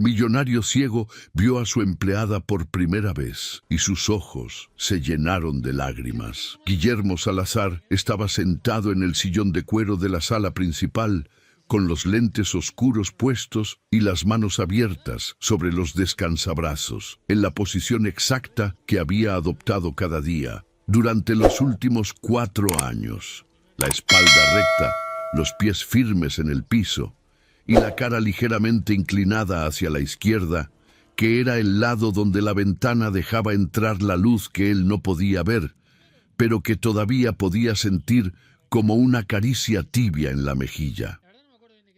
millonario ciego vio a su empleada por primera vez y sus ojos se llenaron de lágrimas. Guillermo Salazar estaba sentado en el sillón de cuero de la sala principal, con los lentes oscuros puestos y las manos abiertas sobre los descansabrazos, en la posición exacta que había adoptado cada día durante los últimos 4 años. La espalda recta, los pies firmes en el piso y la cara ligeramente inclinada hacia la izquierda, que era el lado donde la ventana dejaba entrar la luz que él no podía ver, pero que todavía podía sentir como una caricia tibia en la mejilla.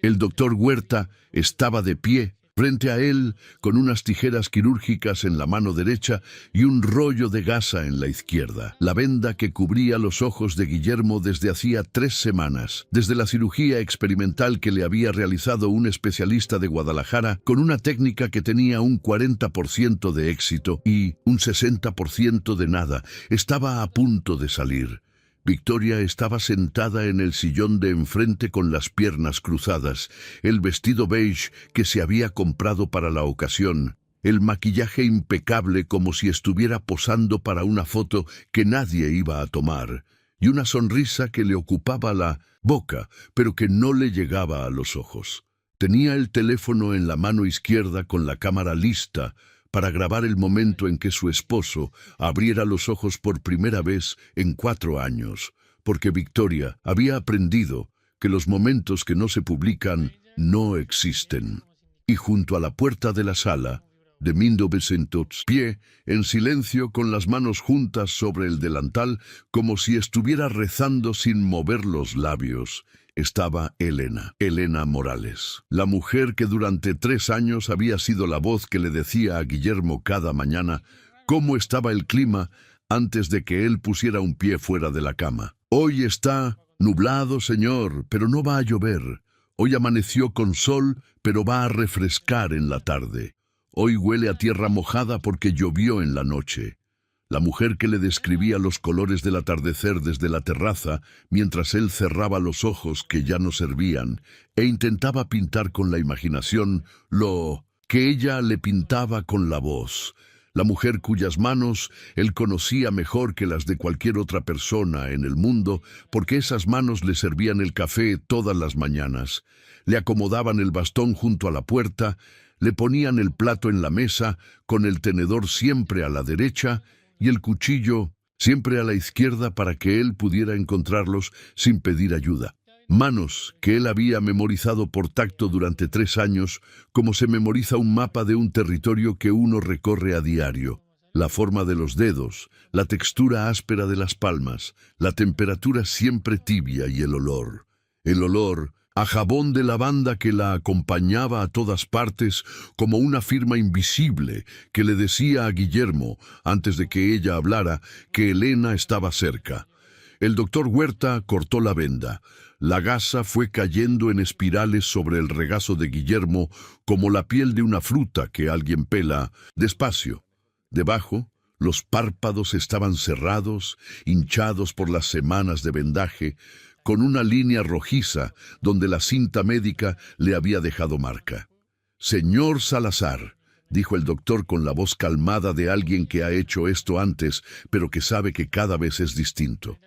El doctor Huerta estaba de pie frente a él con unas tijeras quirúrgicas en la mano derecha y un rollo de gasa en la izquierda. La venda que cubría los ojos de Guillermo desde hacía 3 semanas, desde la cirugía experimental que le había realizado un especialista de Guadalajara con una técnica que tenía un 40% de éxito y un 60% de nada, estaba a punto de salir. Victoria estaba sentada en el sillón de enfrente con las piernas cruzadas, el vestido beige que se había comprado para la ocasión, el maquillaje impecable como si estuviera posando para una foto que nadie iba a tomar, y una sonrisa que le ocupaba la boca, pero que no le llegaba a los ojos. Tenía el teléfono en la mano izquierda con la cámara lista para grabar el momento en que su esposo abriera los ojos por primera vez en 4 años, porque Victoria había aprendido que los momentos que no se publican no existen. Y junto a la puerta de la sala, de 1900, pie, en silencio con las manos juntas sobre el delantal, como si estuviera rezando sin mover los labios, estaba Elena Morales, la mujer que durante 3 años había sido la voz que le decía a Guillermo cada mañana cómo estaba el clima antes de que él pusiera un pie fuera de la cama. Hoy está nublado, señor, pero no va a llover. Hoy amaneció con sol, pero va a refrescar en la tarde. Hoy huele a tierra mojada porque llovió en la noche. La mujer que le describía los colores del atardecer desde la terraza, mientras él cerraba los ojos que ya no servían, e intentaba pintar con la imaginación lo que ella le pintaba con la voz. La mujer cuyas manos él conocía mejor que las de cualquier otra persona en el mundo, porque esas manos le servían el café todas las mañanas, le acomodaban el bastón junto a la puerta, le ponían el plato en la mesa, con el tenedor siempre a la derecha, y el cuchillo siempre a la izquierda para que él pudiera encontrarlos sin pedir ayuda. Manos que él había memorizado por tacto durante 3 años, como se memoriza un mapa de un territorio que uno recorre a diario. La forma de los dedos, la textura áspera de las palmas, la temperatura siempre tibia y el olor. El olor a jabón de lavanda que la acompañaba a todas partes como una firma invisible que le decía a Guillermo, antes de que ella hablara, que Elena estaba cerca. El doctor Huerta cortó la venda. La gasa fue cayendo en espirales sobre el regazo de Guillermo como la piel de una fruta que alguien pela despacio. Debajo, los párpados estaban cerrados, hinchados por las semanas de vendaje, con una línea rojiza donde la cinta médica le había dejado marca. «Señor Salazar», dijo el doctor con la voz calmada de alguien que ha hecho esto antes, pero que sabe que cada vez es distinto.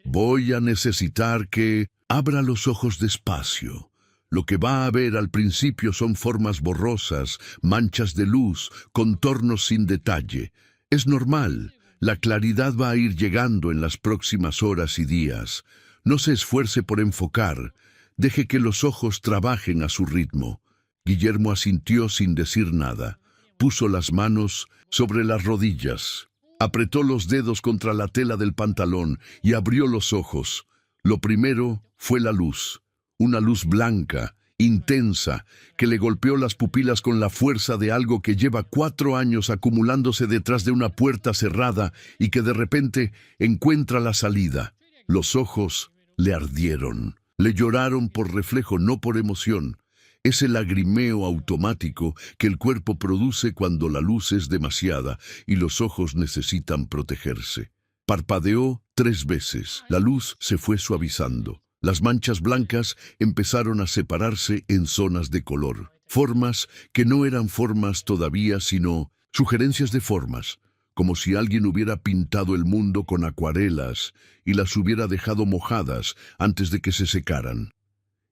«Voy a necesitar que abra los ojos despacio. Lo que va a ver al principio son formas borrosas, manchas de luz, contornos sin detalle. Es normal. La claridad va a ir llegando en las próximas horas y días. No se esfuerce por enfocar. Deje que los ojos trabajen a su ritmo». Guillermo asintió sin decir nada. Puso las manos sobre las rodillas. Apretó los dedos contra la tela del pantalón y abrió los ojos. Lo primero fue la luz. Una luz blanca, intensa, que le golpeó las pupilas con la fuerza de algo que lleva 4 años acumulándose detrás de una puerta cerrada y que de repente encuentra la salida. Los ojos le ardieron. Le lloraron por reflejo, no por emoción. Ese lagrimeo automático que el cuerpo produce cuando la luz es demasiada y los ojos necesitan protegerse. Parpadeó 3 veces. La luz se fue suavizando. Las manchas blancas empezaron a separarse en zonas de color. formas que no eran formas todavía, sino sugerencias de formas, como si alguien hubiera pintado el mundo con acuarelas y las hubiera dejado mojadas antes de que se secaran.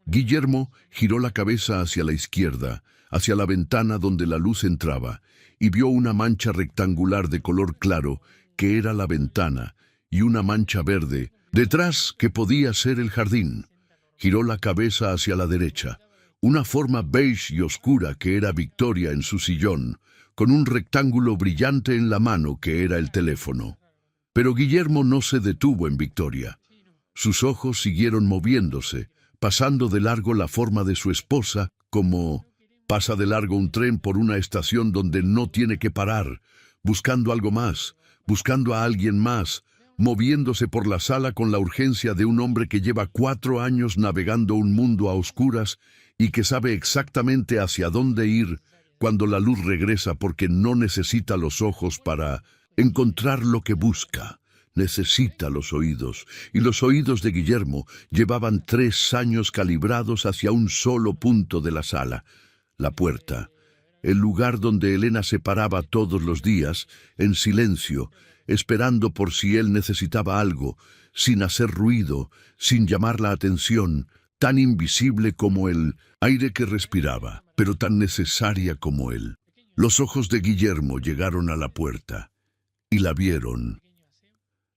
Guillermo giró la cabeza hacia la izquierda, hacia la ventana donde la luz entraba, y vio una mancha rectangular de color claro, que era la ventana, y una mancha verde, detrás que podía ser el jardín. Giró la cabeza hacia la derecha. Una forma beige y oscura que era Victoria en su sillón, con un rectángulo brillante en la mano que era el teléfono. Pero Guillermo no se detuvo en Victoria. Sus ojos siguieron moviéndose, pasando de largo la forma de su esposa, como pasa de largo un tren por una estación donde no tiene que parar, buscando algo más, buscando a alguien más, moviéndose por la sala con la urgencia de un hombre que lleva 4 años navegando un mundo a oscuras y que sabe exactamente hacia dónde ir cuando la luz regresa porque no necesita los ojos para encontrar lo que busca. Necesita los oídos, y los oídos de Guillermo llevaban 3 años calibrados hacia un solo punto de la sala, la puerta, el lugar donde Elena se paraba todos los días, en silencio, esperando por si él necesitaba algo, sin hacer ruido, sin llamar la atención, tan invisible como el aire que respiraba, pero tan necesaria como él. Los ojos de Guillermo llegaron a la puerta, y la vieron.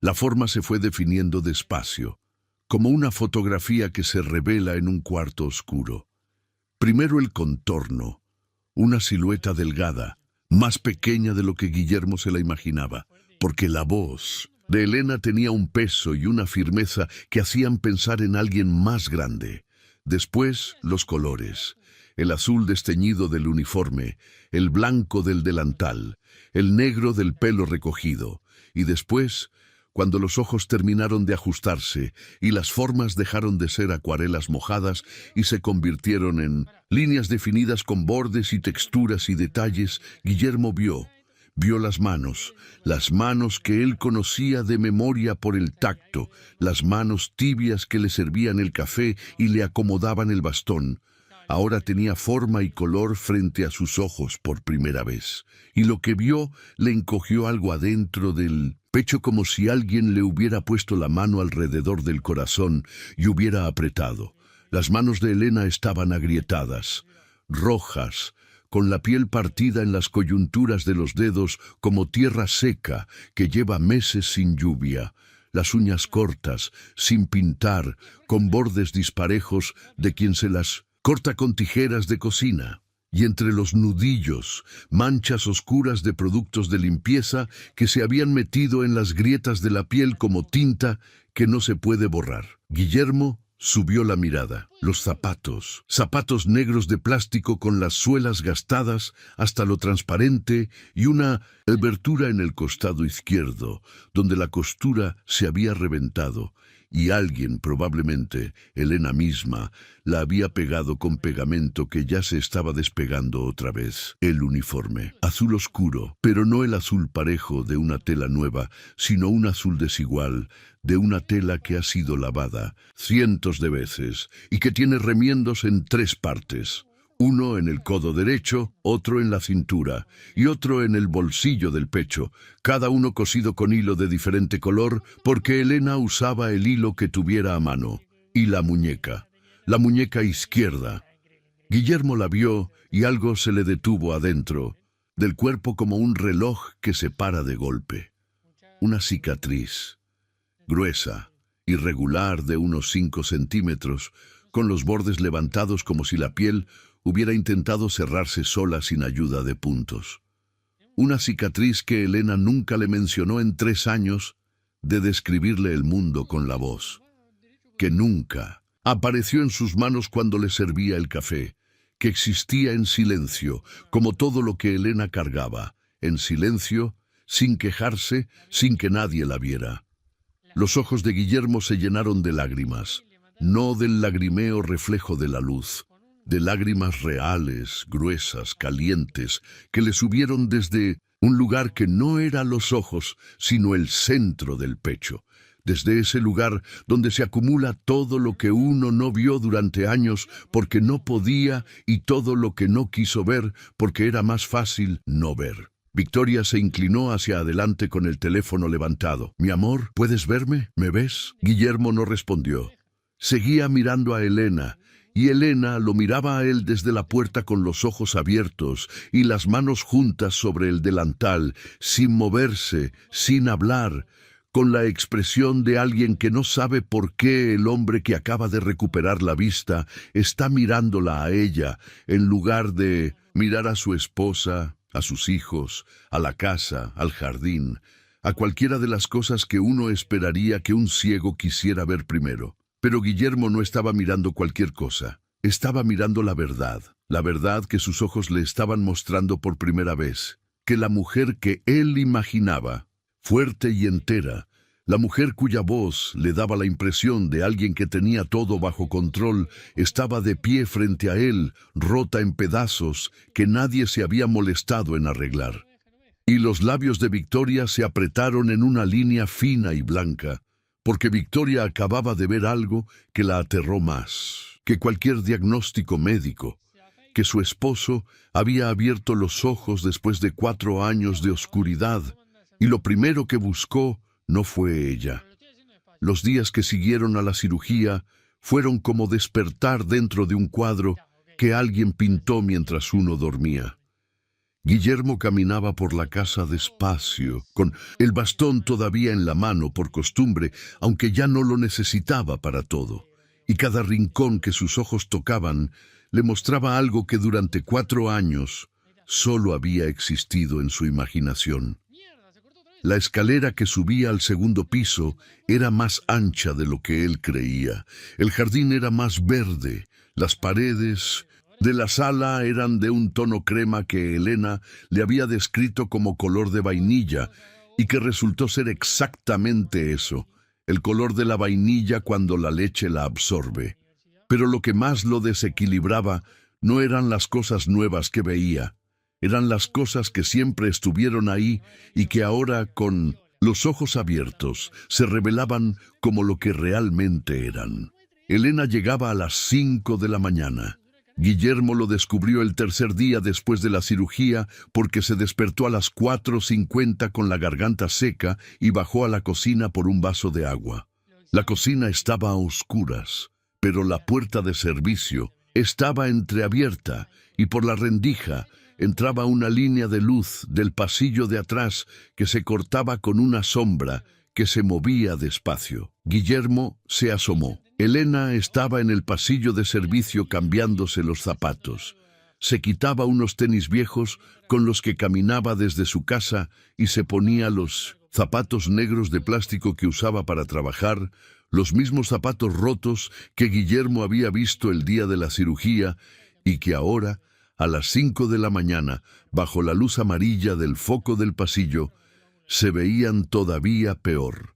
La forma se fue definiendo despacio, como una fotografía que se revela en un cuarto oscuro. Primero el contorno, una silueta delgada, más pequeña de lo que Guillermo se la imaginaba, porque la voz de Elena tenía un peso y una firmeza que hacían pensar en alguien más grande. Después, los colores, el azul desteñido del uniforme, el blanco del delantal, el negro del pelo recogido, y después, cuando los ojos terminaron de ajustarse y las formas dejaron de ser acuarelas mojadas y se convirtieron en líneas definidas con bordes y texturas y detalles, Guillermo vio las manos que él conocía de memoria por el tacto, las manos tibias que le servían el café y le acomodaban el bastón. Ahora tenía forma y color frente a sus ojos por primera vez, y lo que vio le encogió algo adentro del pecho como si alguien le hubiera puesto la mano alrededor del corazón y hubiera apretado. Las manos de Elena estaban agrietadas, rojas, con la piel partida en las coyunturas de los dedos como tierra seca que lleva meses sin lluvia, las uñas cortas, sin pintar, con bordes disparejos de quien se las corta con tijeras de cocina. Y entre los nudillos, manchas oscuras de productos de limpieza que se habían metido en las grietas de la piel como tinta que no se puede borrar. Guillermo subió la mirada. Los zapatos negros de plástico con las suelas gastadas hasta lo transparente y una abertura en el costado izquierdo, donde la costura se había reventado, y alguien, probablemente Elena misma, la había pegado con pegamento que ya se estaba despegando otra vez. El uniforme, azul oscuro, pero no el azul parejo de una tela nueva, sino un azul desigual, de una tela que ha sido lavada cientos de veces y que tiene remiendos en 3 partes. Uno en el codo derecho, otro en la cintura y otro en el bolsillo del pecho, cada uno cosido con hilo de diferente color porque Elena usaba el hilo que tuviera a mano. Y la muñeca izquierda. Guillermo la vio y algo se le detuvo adentro, del cuerpo como un reloj que se para de golpe. Una cicatriz, gruesa, irregular de unos 5 centímetros, con los bordes levantados como si la piel hubiera intentado cerrarse sola sin ayuda de puntos. Una cicatriz que Elena nunca le mencionó en 3 años de describirle el mundo con la voz. Que nunca apareció en sus manos cuando le servía el café, que existía en silencio, como todo lo que Elena cargaba, en silencio, sin quejarse, sin que nadie la viera. Los ojos de Guillermo se llenaron de lágrimas, no del lagrimeo reflejo de la luz, de lágrimas reales, gruesas, calientes, que le subieron desde un lugar que no era los ojos, sino el centro del pecho, Desde ese lugar donde se acumula todo lo que uno no vio durante años porque no podía y todo lo que no quiso ver porque era más fácil no ver. Victoria se inclinó hacia adelante con el teléfono levantado. «Mi amor, ¿puedes verme? ¿Me ves?» Guillermo no respondió. Seguía mirando a Elena, y Elena lo miraba a él desde la puerta con los ojos abiertos y las manos juntas sobre el delantal, sin moverse, sin hablar, con la expresión de alguien que no sabe por qué el hombre que acaba de recuperar la vista está mirándola a ella, en lugar de mirar a su esposa, a sus hijos, a la casa, al jardín, a cualquiera de las cosas que uno esperaría que un ciego quisiera ver primero. Pero Guillermo no estaba mirando cualquier cosa. Estaba mirando la verdad que sus ojos le estaban mostrando por primera vez, que la mujer que él imaginaba, fuerte y entera, la mujer cuya voz le daba la impresión de alguien que tenía todo bajo control, estaba de pie frente a él, rota en pedazos, que nadie se había molestado en arreglar. Y los labios de Victoria se apretaron en una línea fina y blanca, porque Victoria acababa de ver algo que la aterró más que cualquier diagnóstico médico, que su esposo había abierto los ojos después de 4 años de oscuridad, y lo primero que buscó no fue ella. Los días que siguieron a la cirugía fueron como despertar dentro de un cuadro que alguien pintó mientras uno dormía. Guillermo caminaba por la casa despacio, con el bastón todavía en la mano por costumbre, aunque ya no lo necesitaba para todo. Y cada rincón que sus ojos tocaban le mostraba algo que durante 4 años solo había existido en su imaginación. La escalera que subía al segundo piso era más ancha de lo que él creía. El jardín era más verde. Las paredes de la sala eran de un tono crema que Elena le había descrito como color de vainilla y que resultó ser exactamente eso, el color de la vainilla cuando la leche la absorbe. Pero lo que más lo desequilibraba no eran las cosas nuevas que veía. Eran las cosas que siempre estuvieron ahí y que ahora, con los ojos abiertos, se revelaban como lo que realmente eran. Elena llegaba a las 5 de la mañana. Guillermo lo descubrió el tercer día después de la cirugía porque se despertó a las 4:50 con la garganta seca y bajó a la cocina por un vaso de agua. La cocina estaba a oscuras, pero la puerta de servicio estaba entreabierta y por la rendija entraba una línea de luz del pasillo de atrás que se cortaba con una sombra que se movía despacio. Guillermo se asomó. Elena estaba en el pasillo de servicio cambiándose los zapatos. Se quitaba unos tenis viejos con los que caminaba desde su casa y se ponía los zapatos negros de plástico que usaba para trabajar, los mismos zapatos rotos que Guillermo había visto el día de la cirugía y que ahora, a las 5 de la mañana, bajo la luz amarilla del foco del pasillo, se veían todavía peor.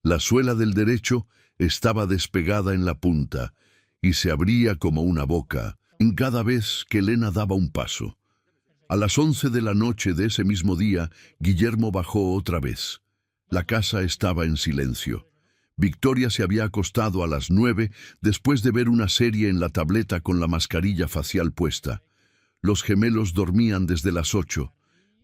La suela del derecho estaba despegada en la punta y se abría como una boca en cada vez que Elena daba un paso. A las 11 de la noche de ese mismo día, Guillermo bajó otra vez. La casa estaba en silencio. Victoria se había acostado a las 9 después de ver una serie en la tableta con la mascarilla facial puesta. Los gemelos dormían desde las 8,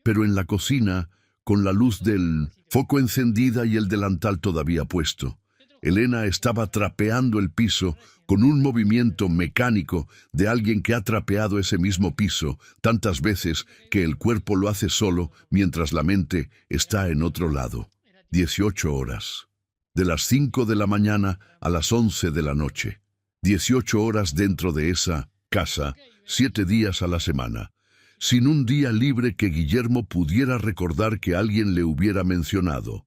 pero en la cocina, con la luz del foco encendida y el delantal todavía puesto, Elena estaba trapeando el piso con un movimiento mecánico de alguien que ha trapeado ese mismo piso tantas veces que el cuerpo lo hace solo mientras la mente está en otro lado. 18 horas. De las 5 de la mañana a las 11 de la noche. 18 horas dentro de esa casa, 7 días a la semana, sin un día libre que Guillermo pudiera recordar que alguien le hubiera mencionado,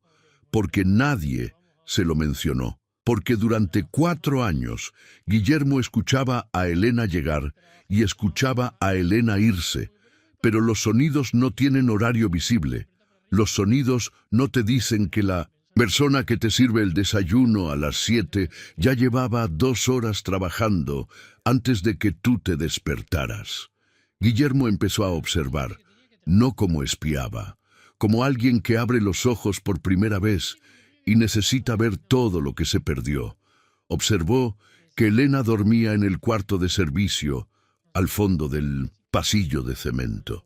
porque nadie se lo mencionó, porque durante 4 años Guillermo escuchaba a Elena llegar y escuchaba a Elena irse, pero los sonidos no tienen horario visible. Los sonidos no te dicen que la persona que te sirve el desayuno a las 7 ya llevaba 2 horas trabajando antes de que tú te despertaras. Guillermo empezó a observar, no como espiaba, como alguien que abre los ojos por primera vez y necesita ver todo lo que se perdió. Observó que Elena dormía en el cuarto de servicio, al fondo del pasillo de cemento.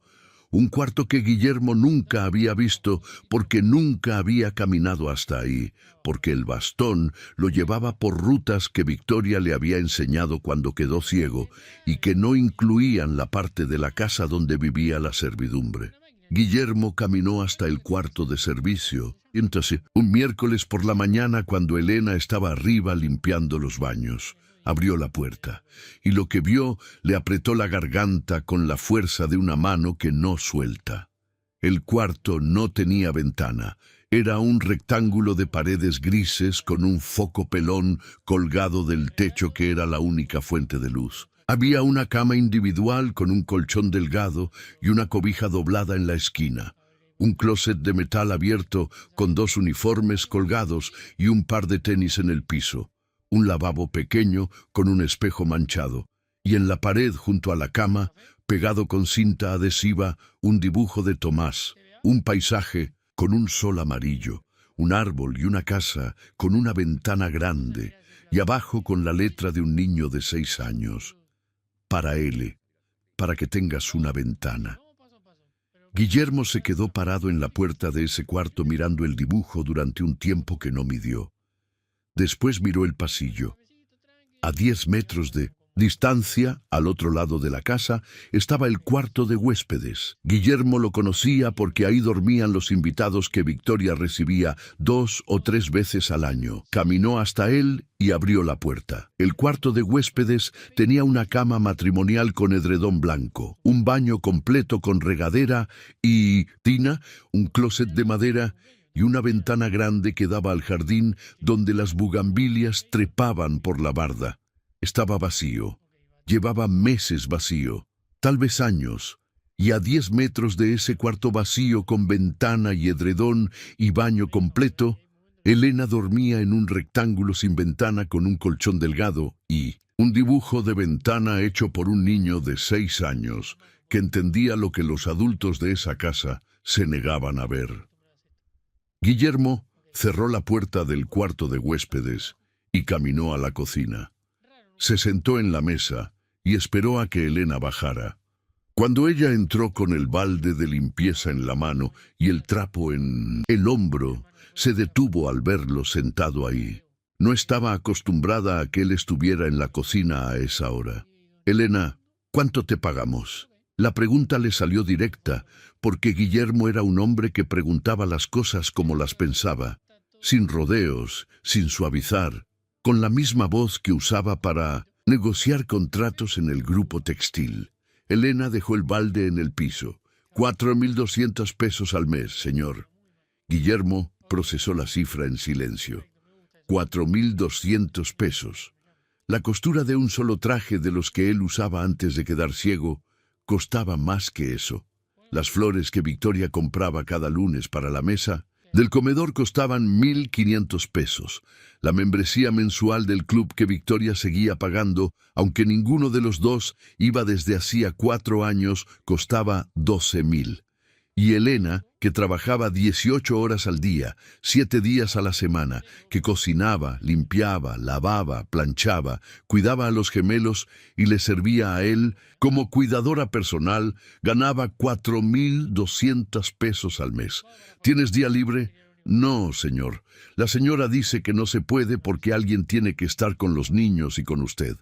Un cuarto que Guillermo nunca había visto porque nunca había caminado hasta ahí, porque el bastón lo llevaba por rutas que Victoria le había enseñado cuando quedó ciego y que no incluían la parte de la casa donde vivía la servidumbre. Guillermo caminó hasta el cuarto de servicio. Entonces, un miércoles por la mañana, cuando Elena estaba arriba limpiando los baños, abrió la puerta, y lo que vio le apretó la garganta con la fuerza de una mano que no suelta. El cuarto no tenía ventana. Era un rectángulo de paredes grises con un foco pelón colgado del techo que era la única fuente de luz. Había una cama individual con un colchón delgado y una cobija doblada en la esquina. Un closet de metal abierto con 2 uniformes colgados y un par de tenis en el piso. Un lavabo pequeño con un espejo manchado. Y en la pared junto a la cama, pegado con cinta adhesiva, un dibujo de Tomás. Un paisaje con un sol amarillo. Un árbol y una casa con una ventana grande. Y abajo con la letra de un niño de 6 años. Para L, para que tengas una ventana. Guillermo se quedó parado en la puerta de ese cuarto mirando el dibujo durante un tiempo que no midió. Después miró el pasillo. A 10 metros de distancia, al otro lado de la casa, estaba el cuarto de huéspedes. Guillermo lo conocía porque ahí dormían los invitados que Victoria recibía 2 o 3 veces al año. Caminó hasta él y abrió la puerta. El cuarto de huéspedes tenía una cama matrimonial con edredón blanco, un baño completo con regadera y tina, un closet de madera y una ventana grande que daba al jardín donde las bugambilias trepaban por la barda. Estaba vacío. Llevaba meses vacío, tal vez años, y a 10 metros de ese cuarto vacío con ventana y edredón y baño completo, Elena dormía en un rectángulo sin ventana con un colchón delgado y un dibujo de ventana hecho por un niño de 6 años que entendía lo que los adultos de esa casa se negaban a ver. Guillermo cerró la puerta del cuarto de huéspedes y caminó a la cocina. Se sentó en la mesa y esperó a que Elena bajara. Cuando ella entró con el balde de limpieza en la mano y el trapo en el hombro, se detuvo al verlo sentado ahí. No estaba acostumbrada a que él estuviera en la cocina a esa hora. Elena, ¿cuánto te pagamos? La pregunta le salió directa, porque Guillermo era un hombre que preguntaba las cosas como las pensaba, sin rodeos, sin suavizar, con la misma voz que usaba para negociar contratos en el grupo textil. Elena dejó el balde en el piso. 4.200 pesos al mes, señor. Guillermo procesó la cifra en silencio. 4.200 pesos. La costura de un solo traje de los que él usaba antes de quedar ciego costaba más que eso. Las flores que Victoria compraba cada lunes para la mesa del comedor costaban 1.500 pesos. La membresía mensual del club que Victoria seguía pagando, aunque ninguno de los dos iba desde hacía 4 años, costaba 12.000. Y Elena, que trabajaba 18 horas al día, 7 días a la semana, que cocinaba, limpiaba, lavaba, planchaba, cuidaba a los gemelos y le servía a él como cuidadora personal, ganaba 4.200 pesos al mes. ¿Tienes día libre? No, señor. La señora dice que no se puede porque alguien tiene que estar con los niños y con usted.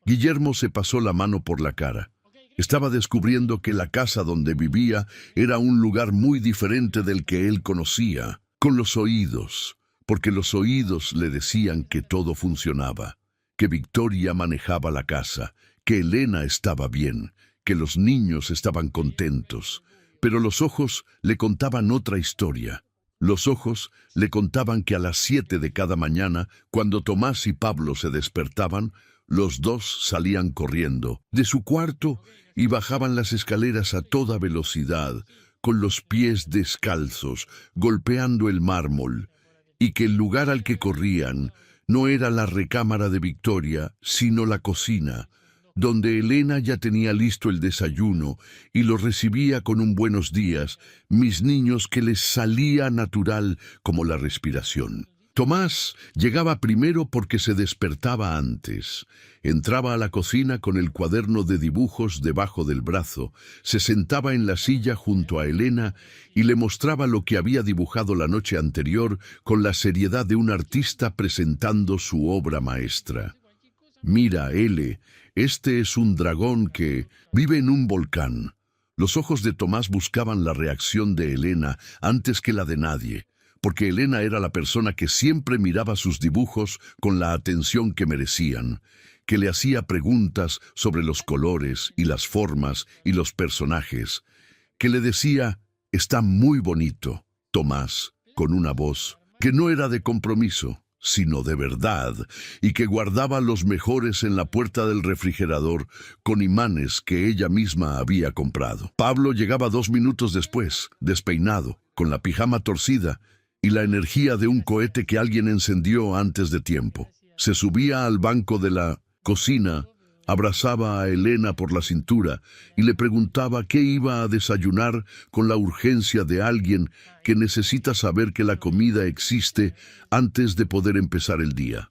Guillermo se pasó la mano por la cara. Estaba descubriendo que la casa donde vivía era un lugar muy diferente del que él conocía, con los oídos, porque los oídos le decían que todo funcionaba, que Victoria manejaba la casa, que Elena estaba bien, que los niños estaban contentos, pero los ojos le contaban otra historia. Los ojos le contaban que a las 7 de cada mañana, cuando Tomás y Pablo se despertaban, los dos salían corriendo de su cuarto y bajaban las escaleras a toda velocidad, con los pies descalzos, golpeando el mármol, y que el lugar al que corrían no era la recámara de Victoria, sino la cocina, donde Elena ya tenía listo el desayuno y lo recibía con un buenos días, mis niños, que les salía natural como la respiración. Tomás llegaba primero porque se despertaba antes. Entraba a la cocina con el cuaderno de dibujos debajo del brazo, se sentaba en la silla junto a Elena y le mostraba lo que había dibujado la noche anterior con la seriedad de un artista presentando su obra maestra. Mira, Ele, este es un dragón que vive en un volcán. Los ojos de Tomás buscaban la reacción de Elena antes que la de nadie, porque Elena era la persona que siempre miraba sus dibujos con la atención que merecían, que le hacía preguntas sobre los colores y las formas y los personajes, que le decía, «Está muy bonito, Tomás», con una voz que no era de compromiso, sino de verdad, y que guardaba los mejores en la puerta del refrigerador con imanes que ella misma había comprado. Pablo llegaba 2 minutos después, despeinado, con la pijama torcida y la energía de un cohete que alguien encendió antes de tiempo. Se subía al banco de la cocina, abrazaba a Elena por la cintura y le preguntaba qué iba a desayunar con la urgencia de alguien que necesita saber que la comida existe antes de poder empezar el día.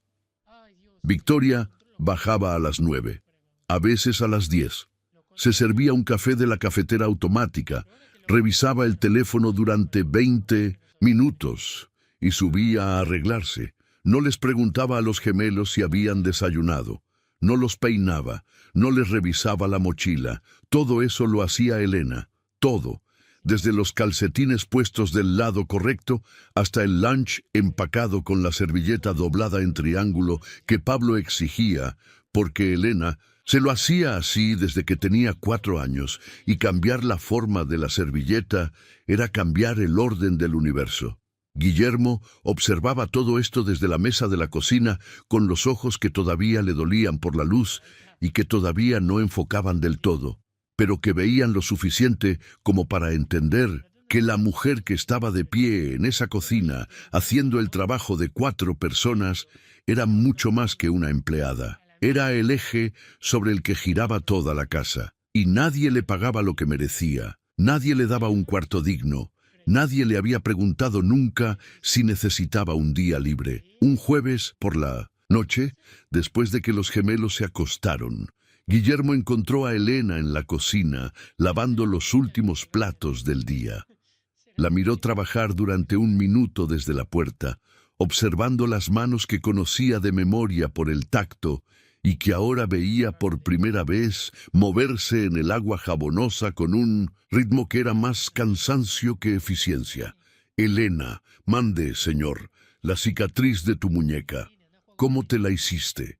Victoria bajaba a las 9, a veces a las 10. Se servía un café de la cafetera automática, revisaba el teléfono durante 20 minutos y subía a arreglarse. No les preguntaba a los gemelos si habían desayunado. No los peinaba, no les revisaba la mochila. Todo eso lo hacía Elena, todo, desde los calcetines puestos del lado correcto hasta el lunch empacado con la servilleta doblada en triángulo que Pablo exigía, porque Elena se lo hacía así desde que tenía 4 años, y cambiar la forma de la servilleta era cambiar el orden del universo. Guillermo observaba todo esto desde la mesa de la cocina con los ojos que todavía le dolían por la luz y que todavía no enfocaban del todo, pero que veían lo suficiente como para entender que la mujer que estaba de pie en esa cocina haciendo el trabajo de 4 personas era mucho más que una empleada. Era el eje sobre el que giraba toda la casa, y nadie le pagaba lo que merecía, nadie le daba un cuarto digno. Nadie le había preguntado nunca si necesitaba un día libre. Un jueves por la noche, después de que los gemelos se acostaron, Guillermo encontró a Elena en la cocina, lavando los últimos platos del día. La miró trabajar durante 1 minuto desde la puerta, observando las manos que conocía de memoria por el tacto y que ahora veía por primera vez moverse en el agua jabonosa con un ritmo que era más cansancio que eficiencia. Elena, mande, señor, la cicatriz de tu muñeca. ¿Cómo te la hiciste?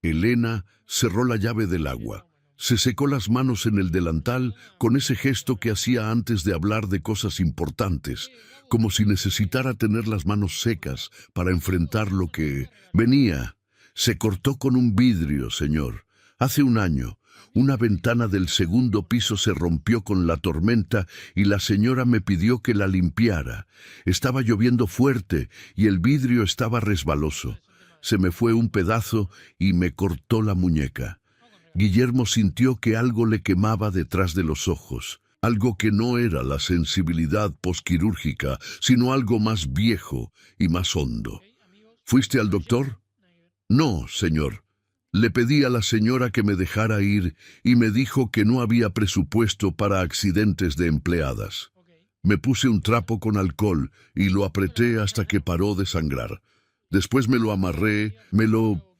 Elena cerró la llave del agua. Se secó las manos en el delantal con ese gesto que hacía antes de hablar de cosas importantes, como si necesitara tener las manos secas para enfrentar lo que venía. Se cortó con un vidrio, señor. Hace 1 año, una ventana del 2.º piso se rompió con la tormenta y la señora me pidió que la limpiara. Estaba lloviendo fuerte y el vidrio estaba resbaloso. Se me fue un pedazo y me cortó la muñeca. Guillermo sintió que algo le quemaba detrás de los ojos, algo que no era la sensibilidad posquirúrgica, sino algo más viejo y más hondo. ¿Fuiste al doctor? No, señor. Le pedí a la señora que me dejara ir y me dijo que no había presupuesto para accidentes de empleadas. Me puse un trapo con alcohol y lo apreté hasta que paró de sangrar. Después me lo amarré,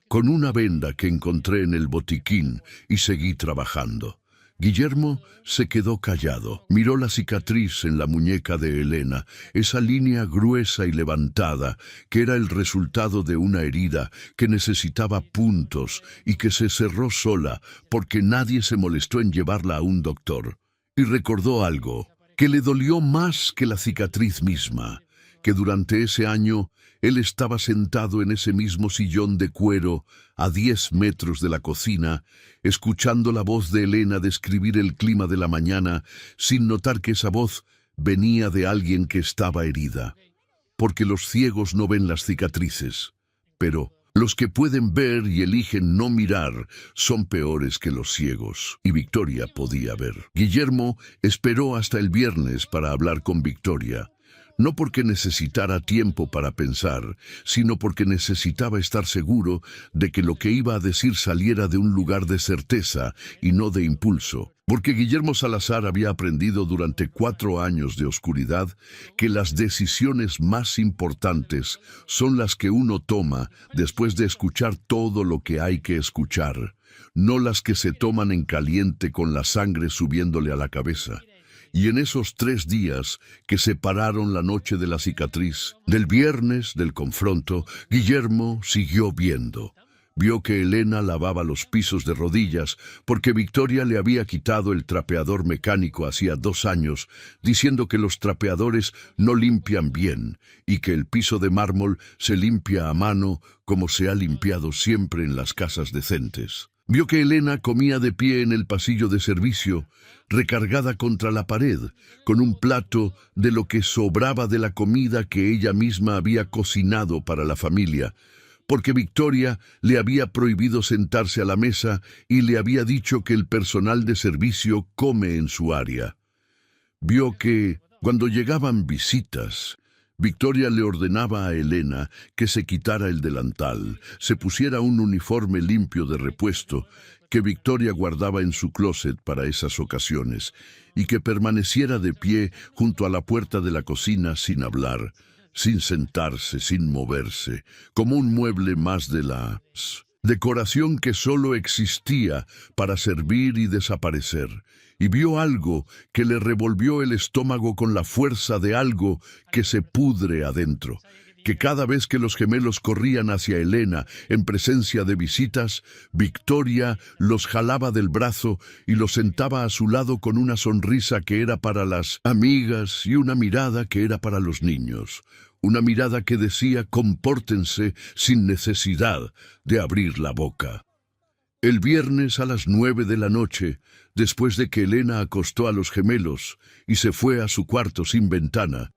con una venda que encontré en el botiquín y seguí trabajando. Guillermo se quedó callado. Miró la cicatriz en la muñeca de Elena, esa línea gruesa y levantada, que era el resultado de una herida que necesitaba puntos y que se cerró sola porque nadie se molestó en llevarla a un doctor. Y recordó algo que le dolió más que la cicatriz misma, que durante ese año él estaba sentado en ese mismo sillón de cuero a 10 metros de la cocina, escuchando la voz de Elena describir el clima de la mañana, sin notar que esa voz venía de alguien que estaba herida. Porque los ciegos no ven las cicatrices, pero Los que pueden ver y eligen no mirar son peores que los ciegos. Y Victoria podía ver. Guillermo esperó hasta el viernes para hablar con Victoria. No porque necesitara tiempo para pensar, sino porque necesitaba estar seguro de que lo que iba a decir saliera de un lugar de certeza y no de impulso. Porque Guillermo Salazar había aprendido durante 4 años de oscuridad que las decisiones más importantes son las que uno toma después de escuchar todo lo que hay que escuchar, no las que se toman en caliente con la sangre subiéndole a la cabeza. Y en esos 3 días que separaron la noche de la cicatriz, del viernes del confronto, Guillermo siguió viendo. Vio que Elena lavaba los pisos de rodillas porque Victoria le había quitado el trapeador mecánico hacía 2 años, diciendo que los trapeadores no limpian bien y que el piso de mármol se limpia a mano como se ha limpiado siempre en las casas decentes. Vio que Elena comía de pie en el pasillo de servicio, recargada contra la pared, con un plato de lo que sobraba de la comida que ella misma había cocinado para la familia, porque Victoria le había prohibido sentarse a la mesa y le había dicho que el personal de servicio come en su área. Vio que, cuando llegaban visitas, Victoria le ordenaba a Elena que se quitara el delantal, se pusiera un uniforme limpio de repuesto, que Victoria guardaba en su closet para esas ocasiones, y que permaneciera de pie junto a la puerta de la cocina sin hablar, sin sentarse, sin moverse, como un mueble más de la decoración que solo existía para servir y desaparecer. Y vio algo que le revolvió el estómago con la fuerza de algo que se pudre adentro, que cada vez que los gemelos corrían hacia Elena en presencia de visitas, Victoria los jalaba del brazo y los sentaba a su lado con una sonrisa que era para las amigas y una mirada que era para los niños. Una mirada que decía: compórtense sin necesidad de abrir la boca. El viernes a las 9 de la noche, después de que Elena acostó a los gemelos y se fue a su cuarto sin ventana,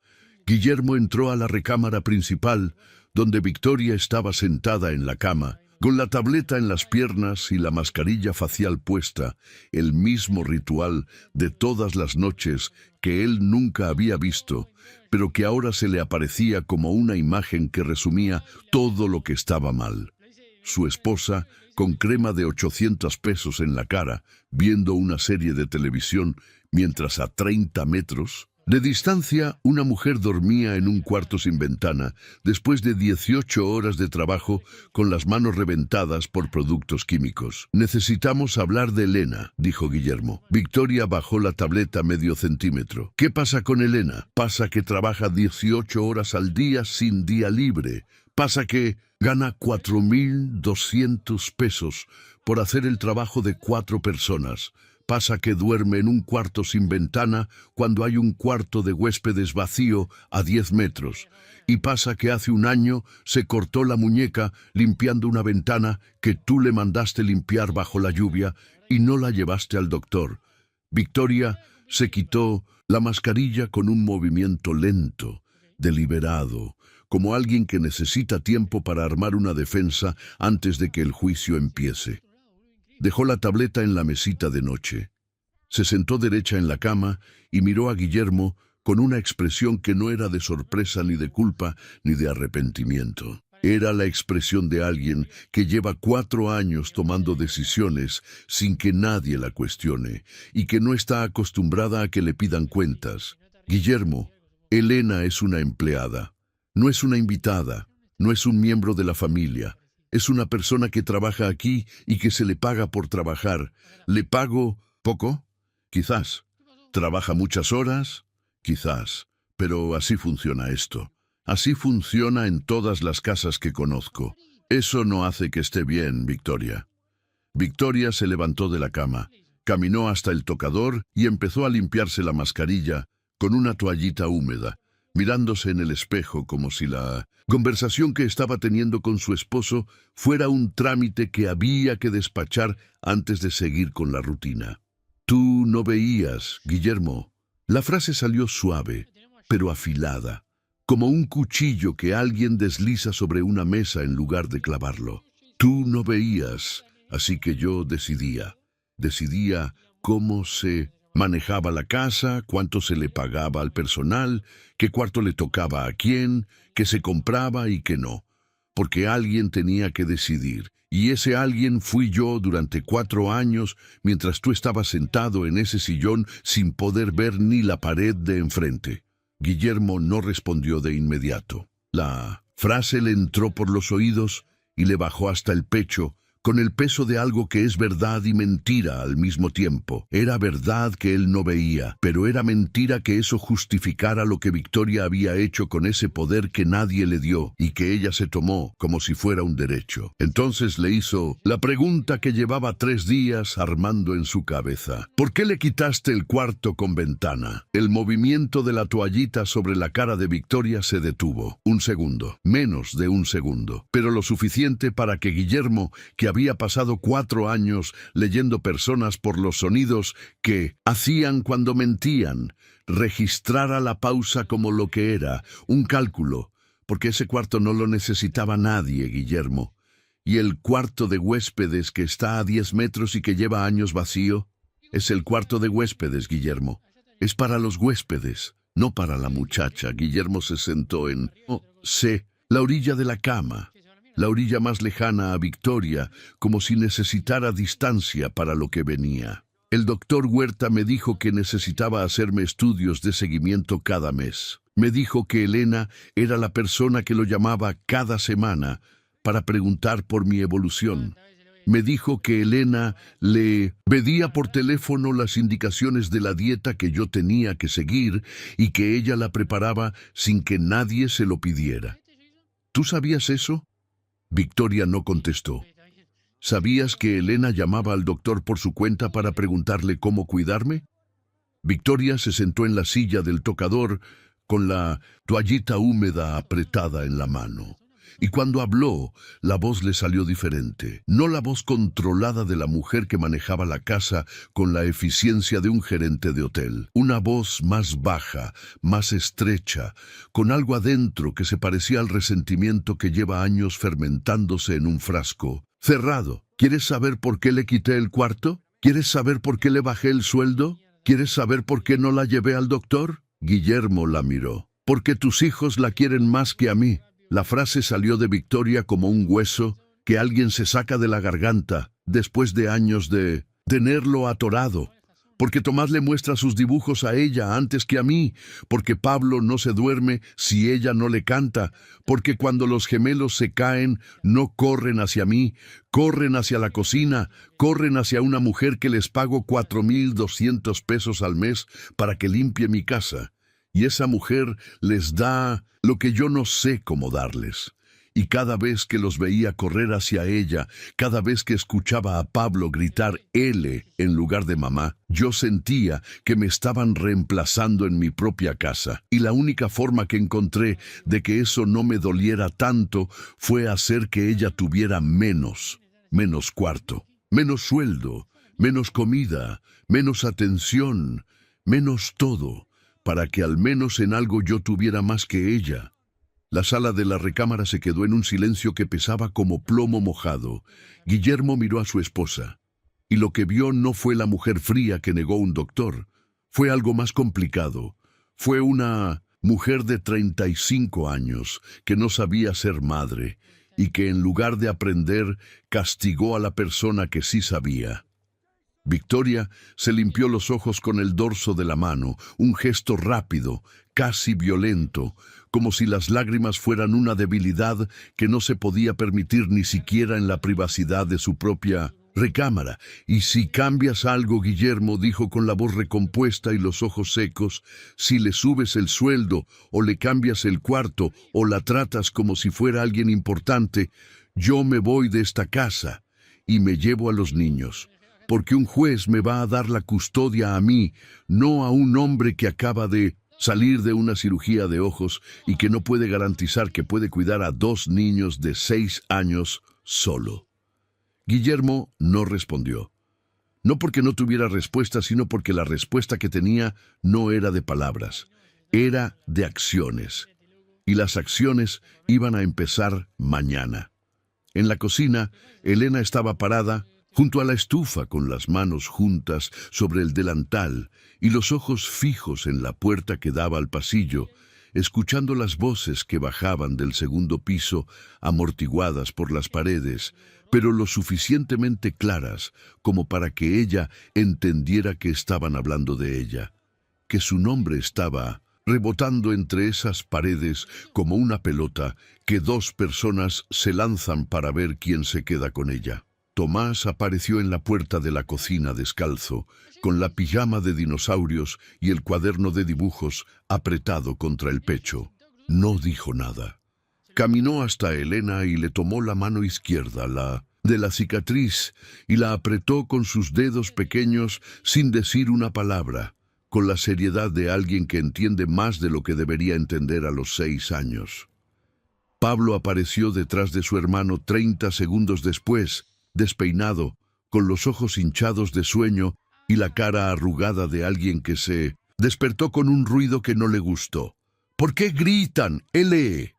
Guillermo entró a la recámara principal, donde Victoria estaba sentada en la cama, con la tableta en las piernas y la mascarilla facial puesta, el mismo ritual de todas las noches que él nunca había visto, pero que ahora se le aparecía como una imagen que resumía todo lo que estaba mal. Su esposa, con crema de 800 pesos en la cara, viendo una serie de televisión, mientras a 30 metros de distancia una mujer dormía en un cuarto sin ventana, después de 18 horas de trabajo con las manos reventadas por productos químicos. «Necesitamos hablar de Elena», dijo Guillermo. Victoria bajó la tableta medio centímetro. «¿Qué pasa con Elena? Pasa que trabaja 18 horas al día sin día libre. Pasa que gana 4.200 pesos por hacer el trabajo de 4 personas. Pasa que duerme en un cuarto sin ventana cuando hay un cuarto de huéspedes vacío a 10 metros. Y pasa que hace un año se cortó la muñeca limpiando una ventana que tú le mandaste limpiar bajo la lluvia y no la llevaste al doctor». Victoria se quitó la mascarilla con un movimiento lento, deliberado, como alguien que necesita tiempo para armar una defensa antes de que el juicio empiece. Dejó la tableta en la mesita de noche. Se sentó derecha en la cama y miró a Guillermo con una expresión que no era de sorpresa ni de culpa ni de arrepentimiento. Era la expresión de alguien que lleva 4 años tomando decisiones sin que nadie la cuestione y que no está acostumbrada a que le pidan cuentas. «Guillermo, Elena es una empleada. No es una invitada, no es un miembro de la familia. Es una persona que trabaja aquí y que se le paga por trabajar. ¿Le pago poco? Quizás. ¿Trabaja muchas horas? Quizás. Pero así funciona esto. Así funciona en todas las casas que conozco. Eso no hace que esté bien, Victoria». Victoria se levantó de la cama, caminó hasta el tocador y empezó a limpiarse la mascarilla con una toallita húmeda, mirándose en el espejo como si la conversación que estaba teniendo con su esposo fuera un trámite que había que despachar antes de seguir con la rutina. «Tú no veías, Guillermo». La frase salió suave, pero afilada. como un cuchillo que alguien desliza sobre una mesa en lugar de clavarlo. Tú no veías, así que yo decidía. Decidía cómo se manejaba la casa, cuánto se le pagaba al personal, qué cuarto le tocaba a quién, qué se compraba y qué no. Porque alguien tenía que decidir. Y ese alguien fui yo durante 4 años, mientras tú estabas sentado en ese sillón sin poder ver ni la pared de enfrente. Guillermo no respondió de inmediato. La frase le entró por los oídos y le bajó hasta el pecho, con el peso de algo que es verdad y mentira al mismo tiempo. Era verdad que él no veía, pero era mentira que eso justificara lo que Victoria había hecho con ese poder que nadie le dio y que ella se tomó como si fuera un derecho. Entonces le hizo la pregunta que llevaba 3 días armando en su cabeza. ¿Por qué le quitaste el cuarto con ventana? El movimiento de la toallita sobre la cara de Victoria se detuvo. 1 segundo, menos de 1 segundo, pero lo suficiente para que Guillermo, que había pasado 4 años leyendo personas por los sonidos que hacían cuando mentían, registrara la pausa como lo que era, un cálculo, porque ese cuarto no lo necesitaba nadie, Guillermo. Y el cuarto de huéspedes que está a 10 metros y que lleva años vacío, es el cuarto de huéspedes, Guillermo. Es para los huéspedes, no para la muchacha. Guillermo se sentó en, la orilla de la cama. La orilla más lejana a Victoria, como si necesitara distancia para lo que venía. El doctor Huerta me dijo que necesitaba hacerme estudios de seguimiento cada mes. Me dijo que Elena era la persona que lo llamaba cada semana para preguntar por mi evolución. Me dijo que Elena le pedía por teléfono las indicaciones de la dieta que yo tenía que seguir y que ella la preparaba sin que nadie se lo pidiera. ¿Tú sabías eso? Victoria no contestó. ¿Sabías que Elena llamaba al doctor por su cuenta para preguntarle cómo cuidarme? Victoria se sentó en la silla del tocador con la toallita húmeda apretada en la mano. Y cuando habló, la voz le salió diferente. No la voz controlada de la mujer que manejaba la casa con la eficiencia de un gerente de hotel. Una voz más baja, más estrecha, con algo adentro que se parecía al resentimiento que lleva años fermentándose en un frasco. Cerrado. ¿Quieres saber por qué le quité el cuarto? ¿Quieres saber por qué le bajé el sueldo? ¿Quieres saber por qué no la llevé al doctor? Guillermo la miró. Porque tus hijos la quieren más que a mí. La frase salió de Victoria como un hueso que alguien se saca de la garganta después de años de tenerlo atorado. Porque Tomás le muestra sus dibujos a ella antes que a mí. Porque Pablo no se duerme si ella no le canta. Porque cuando los gemelos se caen, no corren hacia mí, corren hacia la cocina, corren hacia una mujer que les pago 4,200 pesos al mes para que limpie mi casa. Y esa mujer les da lo que yo no sé cómo darles. Y cada vez que los veía correr hacia ella, cada vez que escuchaba a Pablo gritar L en lugar de mamá, yo sentía que me estaban reemplazando en mi propia casa. Y la única forma que encontré de que eso no me doliera tanto fue hacer que ella tuviera menos cuarto, menos sueldo, menos comida, menos atención, menos todo, para que al menos en algo yo tuviera más que ella. La sala de la recámara se quedó en un silencio que pesaba como plomo mojado. Guillermo miró a su esposa, y lo que vio no fue la mujer fría que negó un doctor. Fue algo más complicado. Fue una mujer de 35 años que no sabía ser madre, y que en lugar de aprender, castigó a la persona que sí sabía. Victoria se limpió los ojos con el dorso de la mano, un gesto rápido, casi violento, como si las lágrimas fueran una debilidad que no se podía permitir ni siquiera en la privacidad de su propia recámara. Y si cambias algo, Guillermo, dijo con la voz recompuesta y los ojos secos, si le subes el sueldo, o le cambias el cuarto, o la tratas como si fuera alguien importante, yo me voy de esta casa y me llevo a los niños. Porque un juez me va a dar la custodia a mí, no a un hombre que acaba de salir de una cirugía de ojos y que no puede garantizar que puede cuidar a 2 niños de 6 años solo. Guillermo no respondió. No porque no tuviera respuesta, sino porque la respuesta que tenía no era de palabras, era de acciones. y las acciones iban a empezar mañana. En la cocina, Elena estaba parada junto a la estufa con las manos juntas sobre el delantal y los ojos fijos en la puerta que daba al pasillo, escuchando las voces que bajaban del segundo piso, amortiguadas por las paredes, pero lo suficientemente claras como para que ella entendiera que estaban hablando de ella, que su nombre estaba rebotando entre esas paredes como una pelota que dos personas se lanzan para ver quién se queda con ella. Tomás apareció en la puerta de la cocina descalzo, con la pijama de dinosaurios y el cuaderno de dibujos apretado contra el pecho. No dijo nada. Caminó hasta Elena y le tomó la mano izquierda, la de la cicatriz, y la apretó con sus dedos pequeños sin decir una palabra, con la seriedad de alguien que entiende más de lo que debería entender a los 6 años. Pablo apareció detrás de su hermano 30 segundos después, despeinado, con los ojos hinchados de sueño y la cara arrugada de alguien que se despertó con un ruido que no le gustó. ¿Por qué gritan? ¡Ele!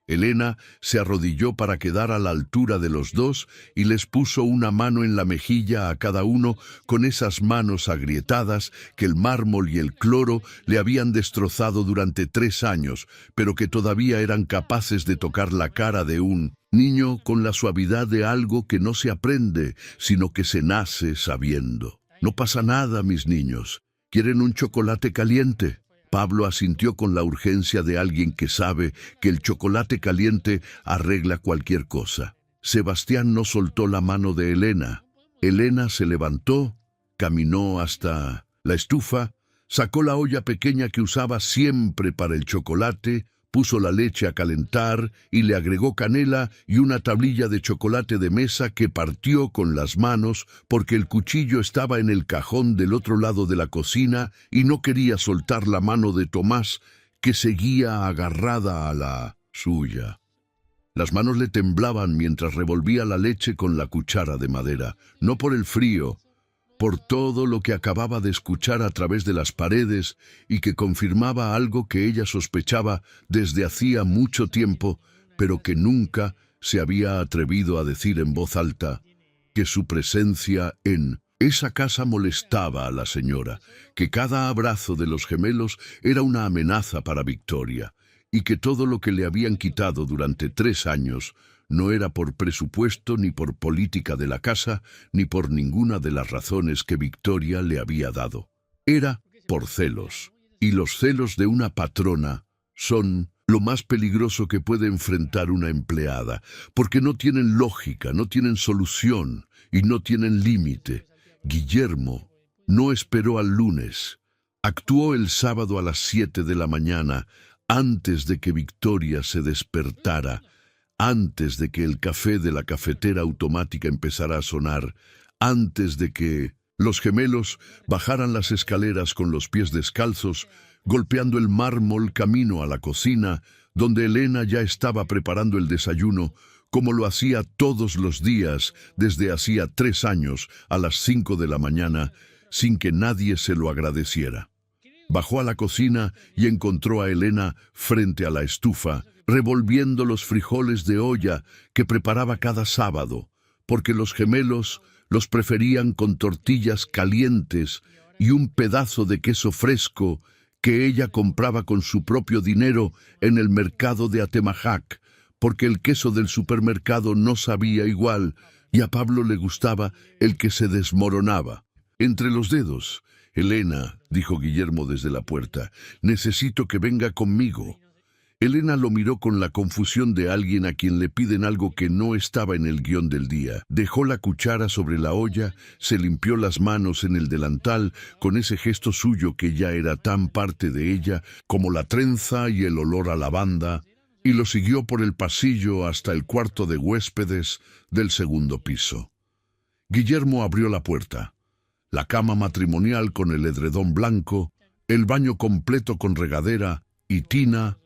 Elena se arrodilló para quedar a la altura de los dos y les puso una mano en la mejilla a cada uno con esas manos agrietadas que el mármol y el cloro le habían destrozado durante 3 años, pero que todavía eran capaces de tocar la cara de un niño con la suavidad de algo que no se aprende, sino que se nace sabiendo. No pasa nada, mis niños. ¿Quieren un chocolate caliente? Pablo asintió con la urgencia de alguien que sabe que el chocolate caliente arregla cualquier cosa. Sebastián no soltó la mano de Elena. Elena se levantó, caminó hasta la estufa, sacó la olla pequeña que usaba siempre para el chocolate, puso la leche a calentar y le agregó canela y una tablilla de chocolate de mesa que partió con las manos porque el cuchillo estaba en el cajón del otro lado de la cocina y no quería soltar la mano de Tomás, que seguía agarrada a la suya. Las manos le temblaban mientras revolvía la leche con la cuchara de madera, no por el frío, por todo lo que acababa de escuchar a través de las paredes y que confirmaba algo que ella sospechaba desde hacía mucho tiempo, pero que nunca se había atrevido a decir en voz alta, que su presencia en esa casa molestaba a la señora, que cada abrazo de los gemelos era una amenaza para Victoria, y que todo lo que le habían quitado durante 3 años no era por presupuesto ni por política de la casa, ni por ninguna de las razones que Victoria le había dado. Era por celos. Y los celos de una patrona son lo más peligroso que puede enfrentar una empleada, porque no tienen lógica, no tienen solución y no tienen límite. Guillermo no esperó al lunes. Actuó el sábado a las 7 de la mañana, antes de que Victoria se despertara, antes de que el café de la cafetera automática empezara a sonar, antes de que los gemelos bajaran las escaleras con los pies descalzos, golpeando el mármol camino a la cocina, donde Elena ya estaba preparando el desayuno, como lo hacía todos los días desde hacía 3 años a las 5 de la mañana, sin que nadie se lo agradeciera. Bajó a la cocina y encontró a Elena frente a la estufa, revolviendo los frijoles de olla que preparaba cada sábado, porque los gemelos los preferían con tortillas calientes y un pedazo de queso fresco que ella compraba con su propio dinero en el mercado de Atemajac, porque el queso del supermercado no sabía igual y a Pablo le gustaba el que se desmoronaba entre los dedos. «Elena», dijo Guillermo desde la puerta, «necesito que venga conmigo». Elena lo miró con la confusión de alguien a quien le piden algo que no estaba en el guión del día. Dejó la cuchara sobre la olla, se limpió las manos en el delantal con ese gesto suyo que ya era tan parte de ella como la trenza y el olor a lavanda, y lo siguió por el pasillo hasta el cuarto de huéspedes del segundo piso. Guillermo abrió la puerta. La cama matrimonial con el edredón blanco, el baño completo con regadera y tina,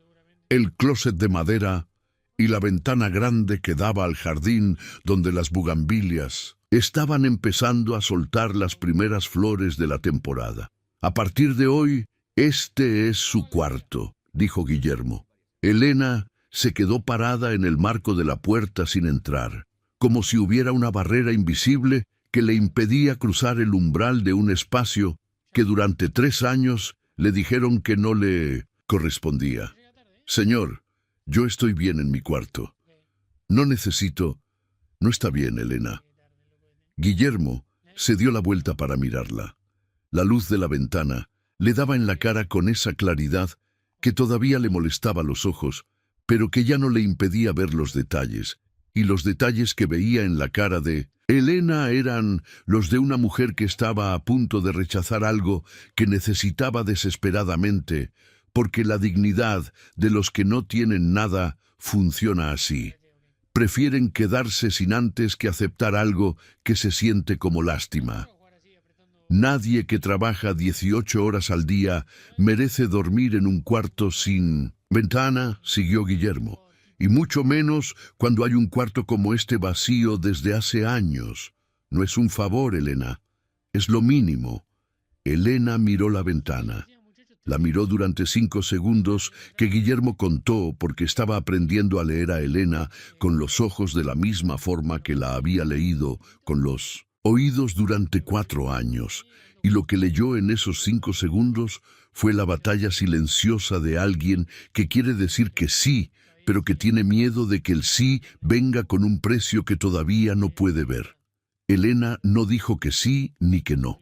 el closet de madera y la ventana grande que daba al jardín donde las bugambilias estaban empezando a soltar las primeras flores de la temporada. «A partir de hoy, este es su cuarto», dijo Guillermo. Elena se quedó parada en el marco de la puerta sin entrar, como si hubiera una barrera invisible que le impedía cruzar el umbral de un espacio que durante 3 años le dijeron que no le correspondía. Señor, yo estoy bien en mi cuarto. No necesito... No está bien, Elena. Guillermo se dio la vuelta para mirarla. La luz de la ventana le daba en la cara con esa claridad que todavía le molestaba los ojos, pero que ya no le impedía ver los detalles, y los detalles que veía en la cara de Elena eran los de una mujer que estaba a punto de rechazar algo que necesitaba desesperadamente, porque la dignidad de los que no tienen nada funciona así. Prefieren quedarse sin antes que aceptar algo que se siente como lástima. Nadie que trabaja 18 horas al día merece dormir en un cuarto sin ventana, siguió Guillermo, y mucho menos cuando hay un cuarto como este vacío desde hace años. No es un favor, Elena, es lo mínimo. Elena miró la ventana. La miró durante 5 segundos que Guillermo contó porque estaba aprendiendo a leer a Elena con los ojos de la misma forma que la había leído con los oídos durante 4 años, y lo que leyó en esos 5 segundos fue la batalla silenciosa de alguien que quiere decir que sí, pero que tiene miedo de que el sí venga con un precio que todavía no puede ver. Elena no dijo que sí ni que no.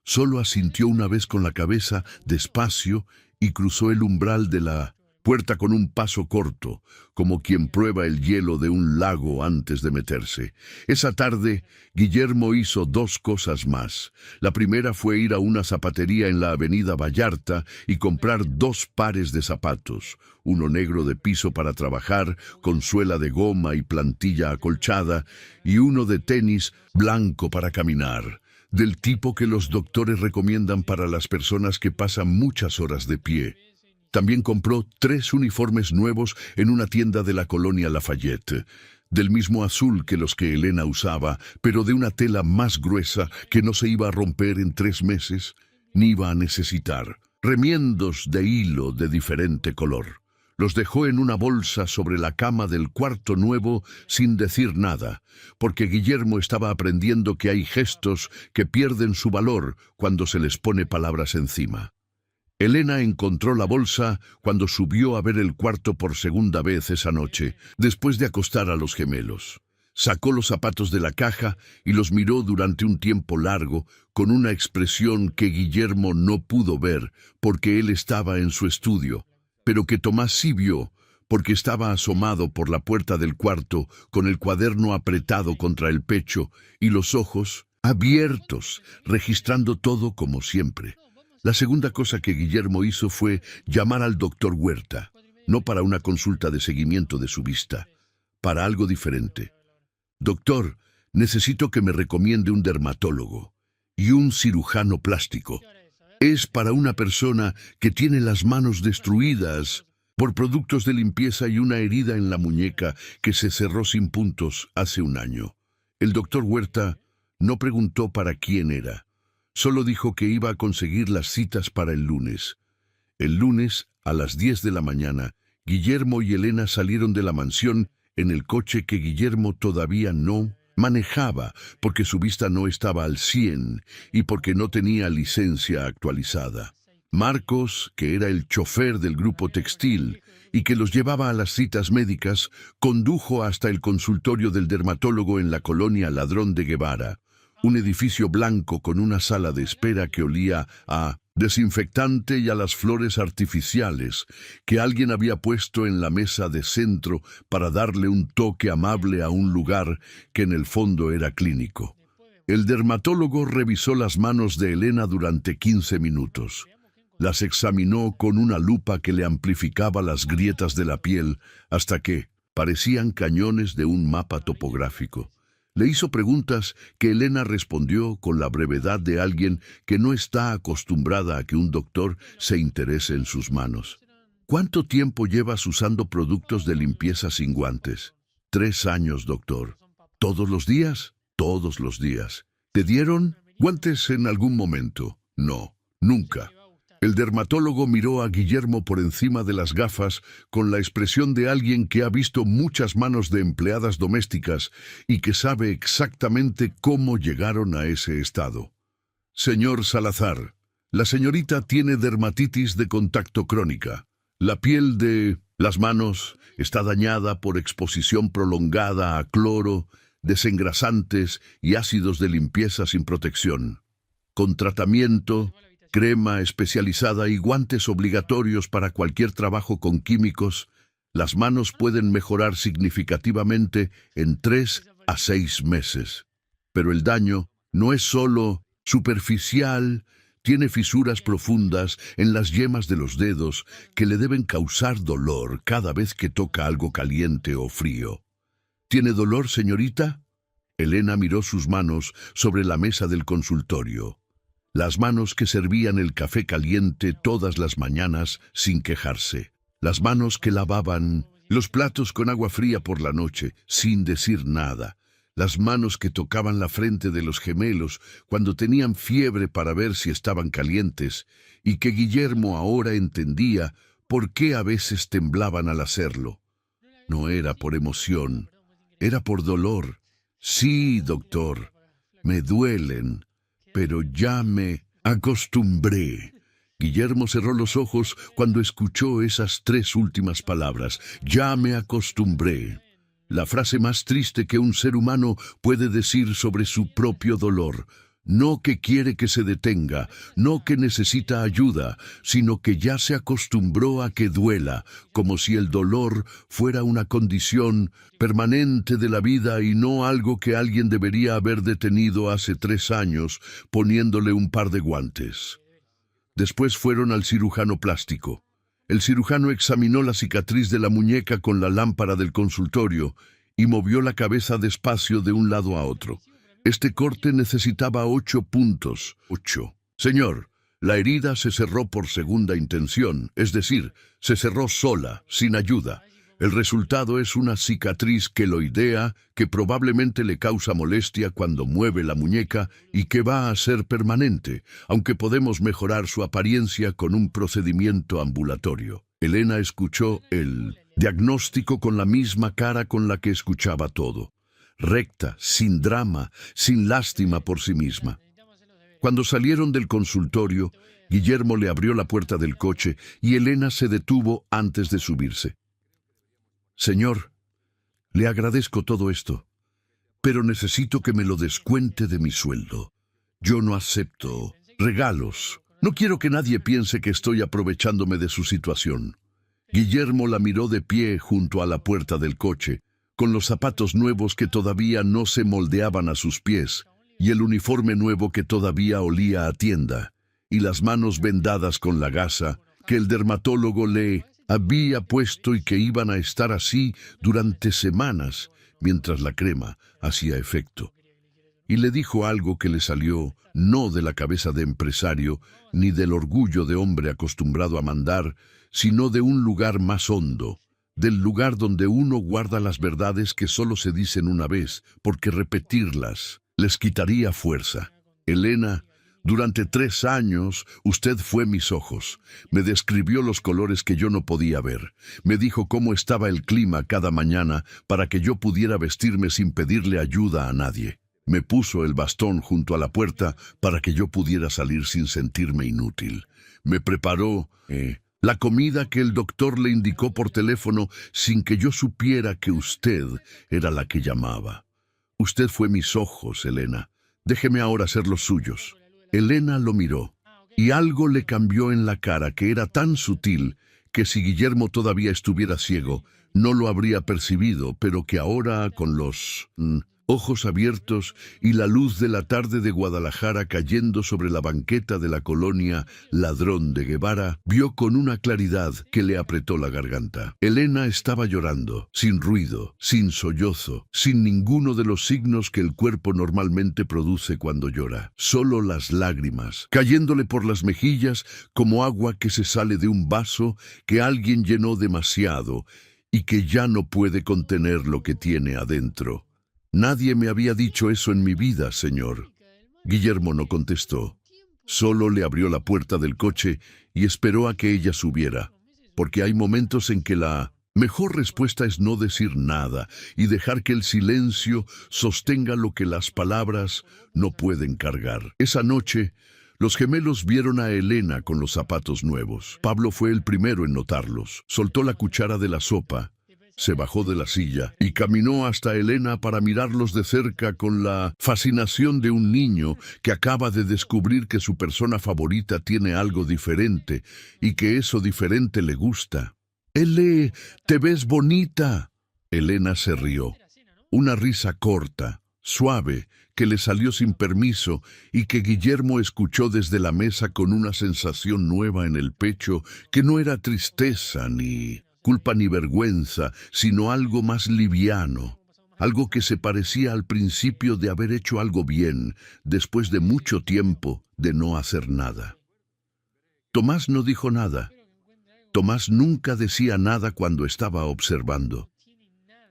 Solo asintió una vez con la cabeza, despacio, y cruzó el umbral de la puerta con un paso corto, como quien prueba el hielo de un lago antes de meterse. Esa tarde, Guillermo hizo 2 cosas más. La primera fue ir a una zapatería en la avenida Vallarta y comprar 2 pares de zapatos, uno negro de piso para trabajar, con suela de goma y plantilla acolchada, y uno de tenis blanco para caminar, del tipo que los doctores recomiendan para las personas que pasan muchas horas de pie. También compró 3 uniformes nuevos en una tienda de la colonia Lafayette, del mismo azul que los que Elena usaba, pero de una tela más gruesa que no se iba a romper en 3 meses, ni iba a necesitar remiendos de hilo de diferente color. Los dejó en una bolsa sobre la cama del cuarto nuevo sin decir nada, porque Guillermo estaba aprendiendo que hay gestos que pierden su valor cuando se les pone palabras encima. Elena encontró la bolsa cuando subió a ver el cuarto por segunda vez esa noche, después de acostar a los gemelos. Sacó los zapatos de la caja y los miró durante un tiempo largo, con una expresión que Guillermo no pudo ver porque él estaba en su estudio, pero que Tomás sí vio, porque estaba asomado por la puerta del cuarto con el cuaderno apretado contra el pecho y los ojos abiertos, registrando todo como siempre. La segunda cosa que Guillermo hizo fue llamar al doctor Huerta, no para una consulta de seguimiento de su vista, para algo diferente. Doctor, necesito que me recomiende un dermatólogo y un cirujano plástico. Es para una persona que tiene las manos destruidas por productos de limpieza y una herida en la muñeca que se cerró sin puntos hace un año. El doctor Huerta no preguntó para quién era. Solo dijo que iba a conseguir las citas para el lunes. El lunes, a las 10 de la mañana, Guillermo y Elena salieron de la mansión en el coche que Guillermo todavía no manejaba, porque su vista no estaba al 100 y porque no tenía licencia actualizada. Marcos, que era el chofer del grupo textil y que los llevaba a las citas médicas, condujo hasta el consultorio del dermatólogo en la colonia Ladrón de Guevara, un edificio blanco con una sala de espera que olía a desinfectante y a las flores artificiales que alguien había puesto en la mesa de centro para darle un toque amable a un lugar que en el fondo era clínico. El dermatólogo revisó las manos de Elena durante 15 minutos. Las examinó con una lupa que le amplificaba las grietas de la piel hasta que parecían cañones de un mapa topográfico. Le hizo preguntas que Elena respondió con la brevedad de alguien que no está acostumbrada a que un doctor se interese en sus manos. ¿Cuánto tiempo llevas usando productos de limpieza sin guantes? 3 años, doctor. ¿Todos los días? Todos los días. ¿Te dieron guantes en algún momento? No, nunca. El dermatólogo miró a Guillermo por encima de las gafas con la expresión de alguien que ha visto muchas manos de empleadas domésticas y que sabe exactamente cómo llegaron a ese estado. Señor Salazar, la señorita tiene dermatitis de contacto crónica. La piel de las manos está dañada por exposición prolongada a cloro, desengrasantes y ácidos de limpieza sin protección. Con tratamiento, crema especializada y guantes obligatorios para cualquier trabajo con químicos, las manos pueden mejorar significativamente en 3 a 6 meses. Pero el daño no es solo superficial, tiene fisuras profundas en las yemas de los dedos que le deben causar dolor cada vez que toca algo caliente o frío. ¿Tiene dolor, señorita? Elena miró sus manos sobre la mesa del consultorio. Las manos que servían el café caliente todas las mañanas sin quejarse. Las manos que lavaban los platos con agua fría por la noche sin decir nada. Las manos que tocaban la frente de los gemelos cuando tenían fiebre para ver si estaban calientes, y que Guillermo ahora entendía por qué a veces temblaban al hacerlo. No era por emoción, era por dolor. Sí, doctor, me duelen, pero ya me acostumbré. Guillermo cerró los ojos cuando escuchó esas 3 últimas palabras. Ya me acostumbré. La frase más triste que un ser humano puede decir sobre su propio dolor. No que quiere que se detenga, no que necesita ayuda, sino que ya se acostumbró a que duela, como si el dolor fuera una condición permanente de la vida y no algo que alguien debería haber detenido hace 3 años poniéndole un par de guantes. Después fueron al cirujano plástico. El cirujano examinó la cicatriz de la muñeca con la lámpara del consultorio y movió la cabeza despacio de un lado a otro. Este corte necesitaba 8 puntos. 8. Señor, la herida se cerró por segunda intención, es decir, se cerró sola, sin ayuda. El resultado es una cicatriz queloidea que probablemente le causa molestia cuando mueve la muñeca y que va a ser permanente, aunque podemos mejorar su apariencia con un procedimiento ambulatorio. Elena escuchó el diagnóstico con la misma cara con la que escuchaba todo. Recta, sin drama, sin lástima por sí misma. Cuando salieron del consultorio, Guillermo le abrió la puerta del coche y Elena se detuvo antes de subirse. Señor, le agradezco todo esto, pero necesito que me lo descuente de mi sueldo. Yo no acepto regalos. No quiero que nadie piense que estoy aprovechándome de su situación. Guillermo la miró de pie junto a la puerta del coche, con los zapatos nuevos que todavía no se moldeaban a sus pies, y el uniforme nuevo que todavía olía a tienda, y las manos vendadas con la gasa que el dermatólogo le había puesto y que iban a estar así durante semanas, mientras la crema hacía efecto. Y le dijo algo que le salió no de la cabeza de empresario, ni del orgullo de hombre acostumbrado a mandar, sino de un lugar más hondo, del lugar donde uno guarda las verdades que solo se dicen una vez, porque repetirlas les quitaría fuerza. Elena, durante 3 años, usted fue mis ojos. Me describió los colores que yo no podía ver. Me dijo cómo estaba el clima cada mañana para que yo pudiera vestirme sin pedirle ayuda a nadie. Me puso el bastón junto a la puerta para que yo pudiera salir sin sentirme inútil. Me preparó la comida que el doctor le indicó por teléfono sin que yo supiera que usted era la que llamaba. Usted fue mis ojos, Elena. Déjeme ahora ser los suyos. Elena lo miró, y algo le cambió en la cara que era tan sutil que si Guillermo todavía estuviera ciego, no lo habría percibido, pero que ahora, con los ojos abiertos y la luz de la tarde de Guadalajara cayendo sobre la banqueta de la colonia Ladrón de Guevara, vio con una claridad que le apretó la garganta. Elena estaba llorando, sin ruido, sin sollozo, sin ninguno de los signos que el cuerpo normalmente produce cuando llora. Solo las lágrimas, cayéndole por las mejillas como agua que se sale de un vaso que alguien llenó demasiado y que ya no puede contener lo que tiene adentro. Nadie me había dicho eso en mi vida, señor. Guillermo no contestó. Solo le abrió la puerta del coche y esperó a que ella subiera, porque hay momentos en que la mejor respuesta es no decir nada y dejar que el silencio sostenga lo que las palabras no pueden cargar. Esa noche, los gemelos vieron a Elena con los zapatos nuevos. Pablo fue el primero en notarlos. Soltó la cuchara de la sopa, se bajó de la silla y caminó hasta Elena para mirarlos de cerca con la fascinación de un niño que acaba de descubrir que su persona favorita tiene algo diferente y que eso diferente le gusta. «Ele, te ves bonita». Elena se rió. Una risa corta, suave, que le salió sin permiso y que Guillermo escuchó desde la mesa con una sensación nueva en el pecho que no era tristeza ni culpa ni vergüenza, sino algo más liviano, algo que se parecía al principio de haber hecho algo bien, después de mucho tiempo de no hacer nada. Tomás no dijo nada. Tomás nunca decía nada cuando estaba observando.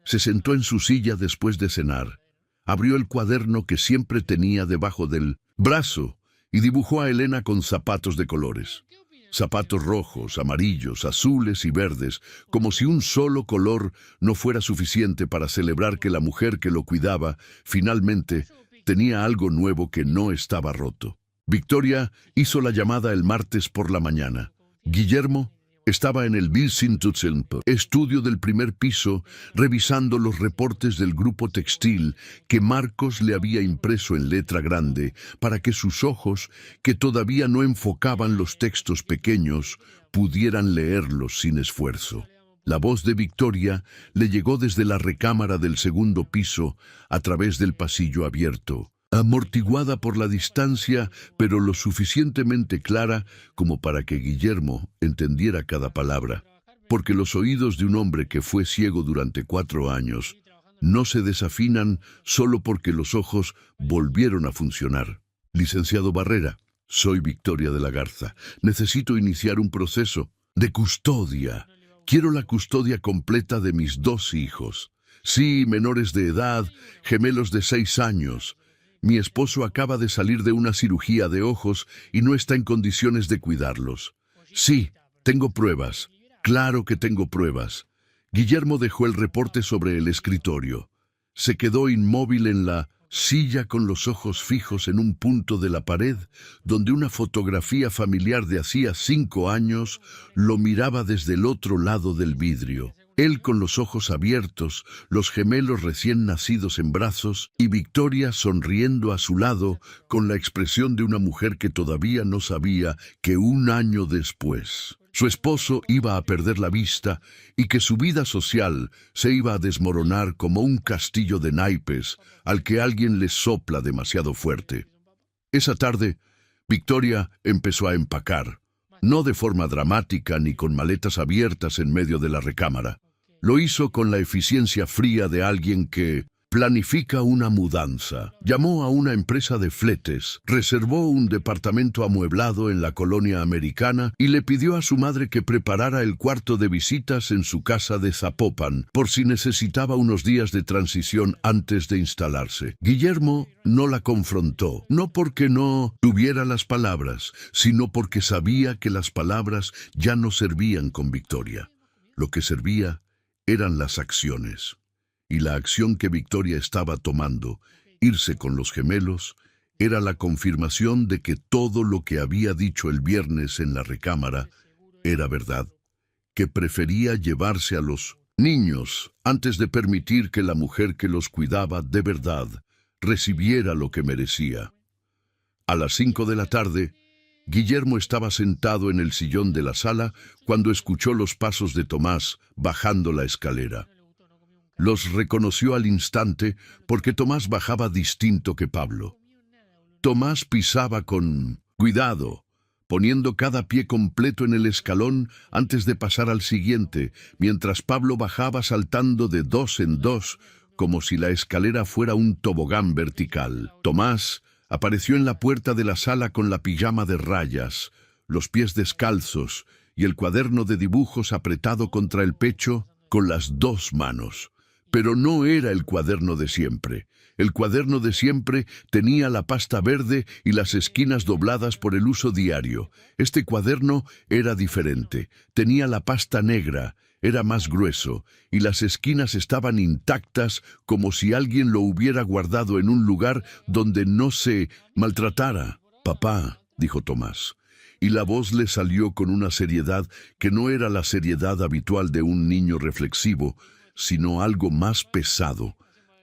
Se sentó en su silla después de cenar, abrió el cuaderno que siempre tenía debajo del brazo y dibujó a Elena con zapatos de colores. Zapatos rojos, amarillos, azules y verdes, como si un solo color no fuera suficiente para celebrar que la mujer que lo cuidaba finalmente tenía algo nuevo que no estaba roto. Victoria hizo la llamada el martes por la mañana. Guillermo estaba en el Bildungszentrum, estudio del primer piso, revisando los reportes del grupo textil que Marcos le había impreso en letra grande para que sus ojos, que todavía no enfocaban los textos pequeños, pudieran leerlos sin esfuerzo. La voz de Victoria le llegó desde la recámara del segundo piso a través del pasillo abierto, amortiguada por la distancia, pero lo suficientemente clara como para que Guillermo entendiera cada palabra, porque los oídos de un hombre que fue ciego durante 4 años no se desafinan solo porque los ojos volvieron a funcionar. Licenciado Barrera, soy Victoria de la Garza. Necesito iniciar un proceso de custodia. Quiero la custodia completa de mis 2 hijos. Sí, menores de edad, gemelos de 6 años. Mi esposo acaba de salir de una cirugía de ojos y no está en condiciones de cuidarlos. Sí, tengo pruebas. Claro que tengo pruebas. Guillermo dejó el reporte sobre el escritorio. Se quedó inmóvil en la silla con los ojos fijos en un punto de la pared donde una fotografía familiar de hacía 5 años lo miraba desde el otro lado del vidrio. Él con los ojos abiertos, los gemelos recién nacidos en brazos y Victoria sonriendo a su lado con la expresión de una mujer que todavía no sabía que 1 año después su esposo iba a perder la vista y que su vida social se iba a desmoronar como un castillo de naipes al que alguien le sopla demasiado fuerte. Esa tarde, Victoria empezó a empacar, no de forma dramática ni con maletas abiertas en medio de la recámara. Lo hizo con la eficiencia fría de alguien que planifica una mudanza. Llamó a una empresa de fletes, reservó un departamento amueblado en la colonia americana y le pidió a su madre que preparara el cuarto de visitas en su casa de Zapopan, por si necesitaba unos días de transición antes de instalarse. Guillermo no la confrontó, no porque no tuviera las palabras, sino porque sabía que las palabras ya no servían con Victoria. Lo que servía eran las acciones. Y la acción que Victoria estaba tomando, irse con los gemelos, era la confirmación de que todo lo que había dicho el viernes en la recámara era verdad, que prefería llevarse a los niños antes de permitir que la mujer que los cuidaba de verdad recibiera lo que merecía. A las 5 de la tarde, Guillermo estaba sentado en el sillón de la sala cuando escuchó los pasos de Tomás bajando la escalera. Los reconoció al instante porque Tomás bajaba distinto que Pablo. Tomás pisaba con cuidado, poniendo cada pie completo en el escalón antes de pasar al siguiente, mientras Pablo bajaba saltando de 2 en 2, como si la escalera fuera un tobogán vertical. Tomás apareció en la puerta de la sala con la pijama de rayas, los pies descalzos y el cuaderno de dibujos apretado contra el pecho con las 2 manos. Pero no era el cuaderno de siempre. El cuaderno de siempre tenía la pasta verde y las esquinas dobladas por el uso diario. Este cuaderno era diferente. Tenía la pasta negra, era más grueso, y las esquinas estaban intactas como si alguien lo hubiera guardado en un lugar donde no se maltratara. «Papá», dijo Tomás, y la voz le salió con una seriedad que no era la seriedad habitual de un niño reflexivo, sino algo más pesado,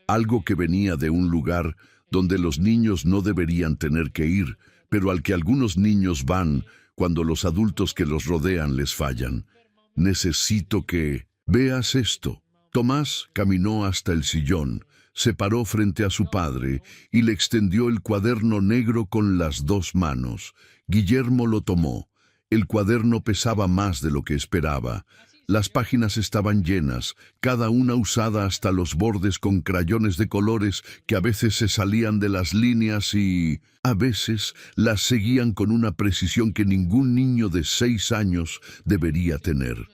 algo que venía de un lugar donde los niños no deberían tener que ir, pero al que algunos niños van cuando los adultos que los rodean les fallan. «Necesito que veas esto». Tomás caminó hasta el sillón, se paró frente a su padre y le extendió el cuaderno negro con las dos manos. Guillermo lo tomó. El cuaderno pesaba más de lo que esperaba. Las páginas estaban llenas, cada una usada hasta los bordes con crayones de colores que a veces se salían de las líneas y, a veces, las seguían con una precisión que ningún niño de 6 años debería tener.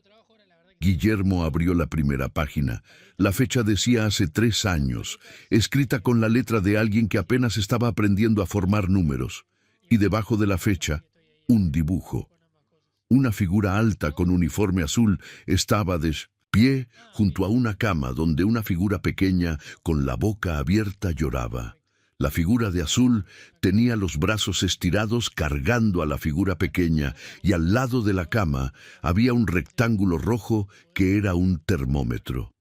Guillermo abrió la primera página. La fecha decía hace 3 años, escrita con la letra de alguien que apenas estaba aprendiendo a formar números. Y debajo de la fecha, un dibujo. Una figura alta con uniforme azul estaba de pie junto a una cama donde una figura pequeña con la boca abierta lloraba. La figura de azul tenía los brazos estirados cargando a la figura pequeña y al lado de la cama había un rectángulo rojo que era un termómetro.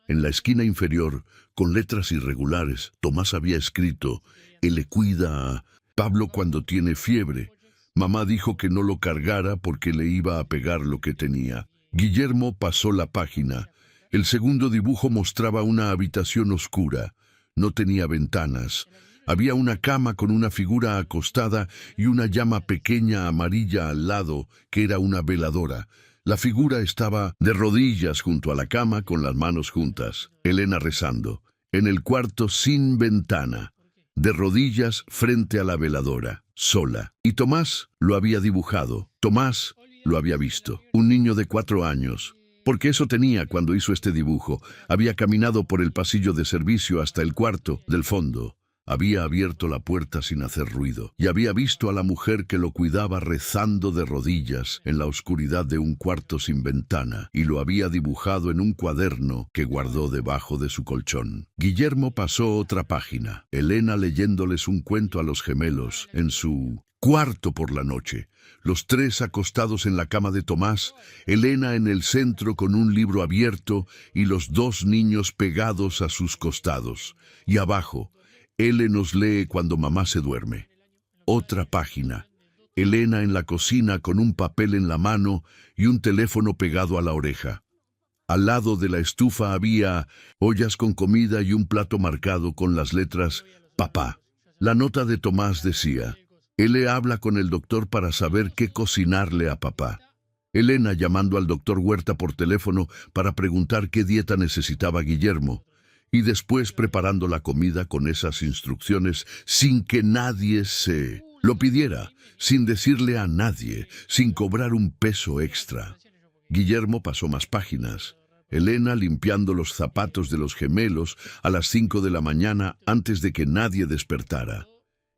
En la esquina inferior, con letras irregulares, Tomás había escrito: «Él le cuida a Pablo cuando tiene fiebre. Mamá dijo que no lo cargara porque le iba a pegar lo que tenía». Guillermo pasó la página. El segundo dibujo mostraba una habitación oscura. No tenía ventanas. Había una cama con una figura acostada y una llama pequeña amarilla al lado, que era una veladora. La figura estaba de rodillas junto a la cama con las manos juntas, Elena rezando, en el cuarto sin ventana, de rodillas frente a la veladora, sola. Y Tomás lo había dibujado. Tomás lo había visto. Un niño de 4 años. Porque eso tenía cuando hizo este dibujo. Había caminado por el pasillo de servicio hasta el cuarto del fondo. Había abierto la puerta sin hacer ruido y había visto a la mujer que lo cuidaba rezando de rodillas en la oscuridad de un cuarto sin ventana y lo había dibujado en un cuaderno que guardó debajo de su colchón. Guillermo pasó otra página, Elena leyéndoles un cuento a los gemelos en su cuarto por la noche. Los 3 acostados en la cama de Tomás, Elena en el centro con un libro abierto y los 2 niños pegados a sus costados. Y abajo, Ele nos lee cuando mamá se duerme. Otra página. Elena en la cocina con un papel en la mano y un teléfono pegado a la oreja. Al lado de la estufa había ollas con comida y un plato marcado con las letras «Papá». La nota de Tomás decía: «Ele habla con el doctor para saber qué cocinarle a papá». Elena llamando al doctor Huerta por teléfono para preguntar qué dieta necesitaba Guillermo. Y después preparando la comida con esas instrucciones sin que nadie se lo pidiera, sin decirle a nadie, sin cobrar un peso extra. Guillermo pasó más páginas. Elena limpiando los zapatos de los gemelos a las 5 de la mañana antes de que nadie despertara.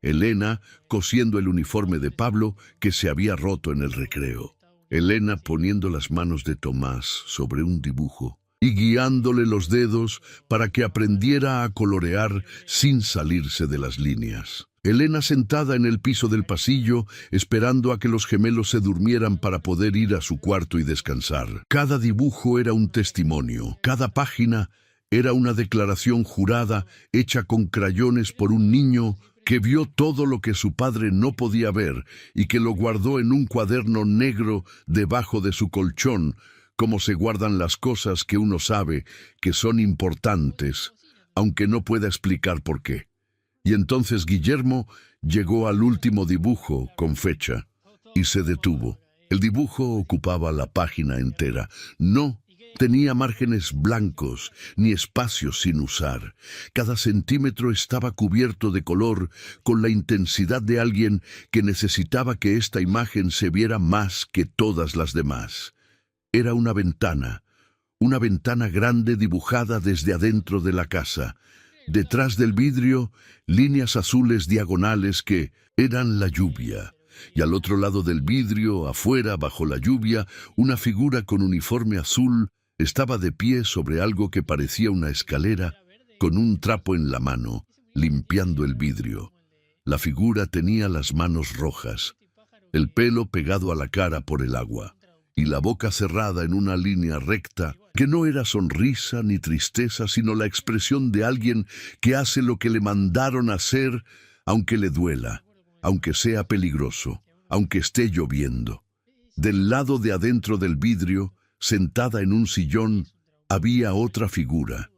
Elena cosiendo el uniforme de Pablo que se había roto en el recreo. Elena poniendo las manos de Tomás sobre un dibujo y guiándole los dedos para que aprendiera a colorear sin salirse de las líneas. Elena sentada en el piso del pasillo, esperando a que los gemelos se durmieran para poder ir a su cuarto y descansar. Cada dibujo era un testimonio, cada página era una declaración jurada hecha con crayones por un niño que vio todo lo que su padre no podía ver y que lo guardó en un cuaderno negro debajo de su colchón, como se guardan las cosas que uno sabe que son importantes, aunque no pueda explicar por qué. Y entonces Guillermo llegó al último dibujo con fecha y se detuvo. El dibujo ocupaba la página entera. No tenía márgenes blancos ni espacios sin usar. Cada centímetro estaba cubierto de color con la intensidad de alguien que necesitaba que esta imagen se viera más que todas las demás. Era una ventana, una ventana grande dibujada desde adentro de la casa. Detrás del vidrio, líneas azules diagonales que eran la lluvia. Y al otro lado del vidrio, afuera, bajo la lluvia, una figura con uniforme azul estaba de pie sobre algo que parecía una escalera, con un trapo en la mano, limpiando el vidrio. La figura tenía las manos rojas, el pelo pegado a la cara por el agua, y la boca cerrada en una línea recta, que no era sonrisa ni tristeza, sino la expresión de alguien que hace lo que le mandaron hacer, aunque le duela, aunque sea peligroso, aunque esté lloviendo. Del lado de adentro del vidrio, sentada en un sillón, había otra figura.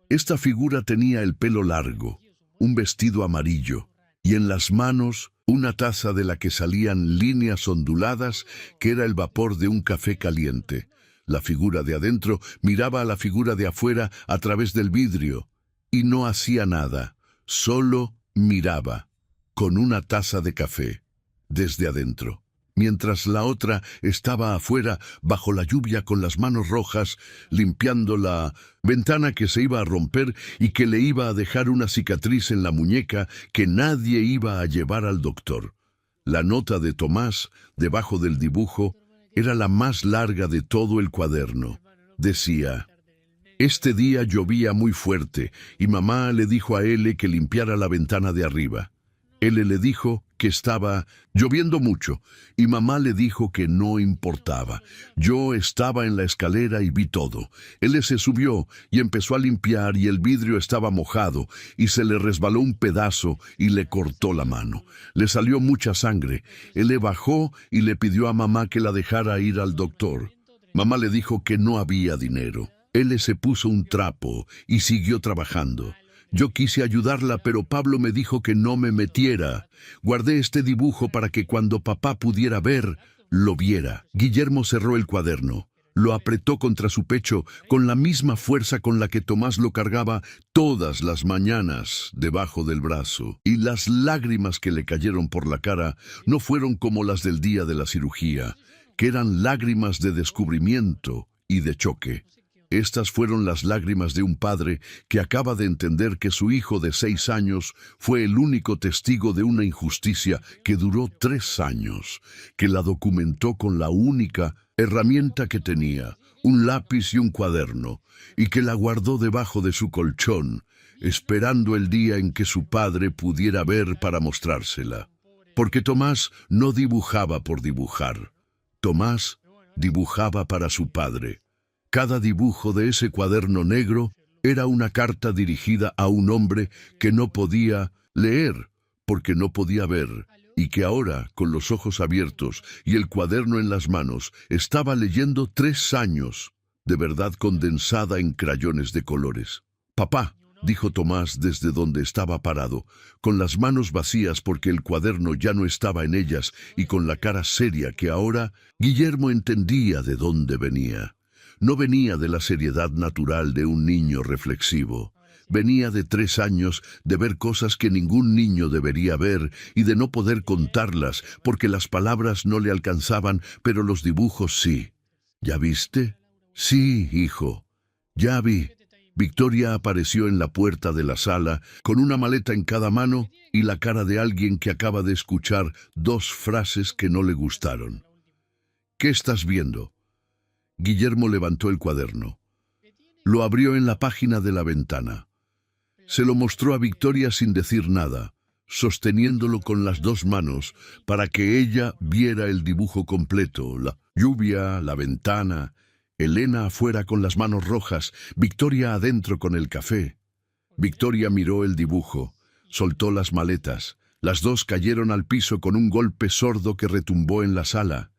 Esta figura tenía el pelo largo, un vestido amarillo, y en las manos una taza de la que salían líneas onduladas, que era el vapor de un café caliente. La figura de adentro miraba a la figura de afuera a través del vidrio, y no hacía nada, solo miraba, con una taza de café, desde adentro, mientras la otra estaba afuera, bajo la lluvia, con las manos rojas, limpiando la ventana que se iba a romper y que le iba a dejar una cicatriz en la muñeca que nadie iba a llevar al doctor. La nota de Tomás, debajo del dibujo, era la más larga de todo el cuaderno. Decía: este día llovía muy fuerte y mamá le dijo a L que limpiara la ventana de arriba. L le dijo que estaba lloviendo mucho y mamá le dijo que no importaba. Yo estaba en la escalera y vi todo. L se subió y empezó a limpiar y el vidrio estaba mojado y se le resbaló un pedazo y le cortó la mano. Le salió mucha sangre. L bajó y le pidió a mamá que la dejara ir al doctor. Mamá le dijo que no había dinero. L se puso un trapo y siguió trabajando. Yo quise ayudarla, pero Pablo me dijo que no me metiera. Guardé este dibujo para que cuando papá pudiera ver, lo viera. Guillermo cerró el cuaderno. Lo apretó contra su pecho con la misma fuerza con la que Tomás lo cargaba todas las mañanas debajo del brazo. Y las lágrimas que le cayeron por la cara no fueron como las del día de la cirugía, que eran lágrimas de descubrimiento y de choque. Estas fueron las lágrimas de un padre que acaba de entender que su hijo de 6 años fue el único testigo de una injusticia que duró 3 años, que la documentó con la única herramienta que tenía, un lápiz y un cuaderno, y que la guardó debajo de su colchón, esperando el día en que su padre pudiera ver para mostrársela. Porque Tomás no dibujaba por dibujar. Tomás dibujaba para su padre. Cada dibujo de ese cuaderno negro era una carta dirigida a un hombre que no podía leer porque no podía ver, y que ahora, con los ojos abiertos y el cuaderno en las manos, estaba leyendo 3 años de verdad condensada en crayones de colores. «Papá», dijo Tomás desde donde estaba parado, con las manos vacías porque el cuaderno ya no estaba en ellas y con la cara seria que ahora Guillermo entendía de dónde venía. No venía de la seriedad natural de un niño reflexivo. Venía de 3 años de ver cosas que ningún niño debería ver y de no poder contarlas porque las palabras no le alcanzaban, pero los dibujos sí. ¿Ya viste? Sí, hijo. Ya vi. Victoria apareció en la puerta de la sala con una maleta en cada mano y la cara de alguien que acaba de escuchar 2 frases que no le gustaron. ¿Qué estás viendo? Guillermo levantó el cuaderno. Lo abrió en la página de la ventana. Se lo mostró a Victoria sin decir nada, sosteniéndolo con las 2 manos para que ella viera el dibujo completo, la lluvia, la ventana, Elena afuera con las manos rojas, Victoria adentro con el café. Victoria miró el dibujo, soltó las maletas. Las 2 cayeron al piso con un golpe sordo que retumbó en la sala.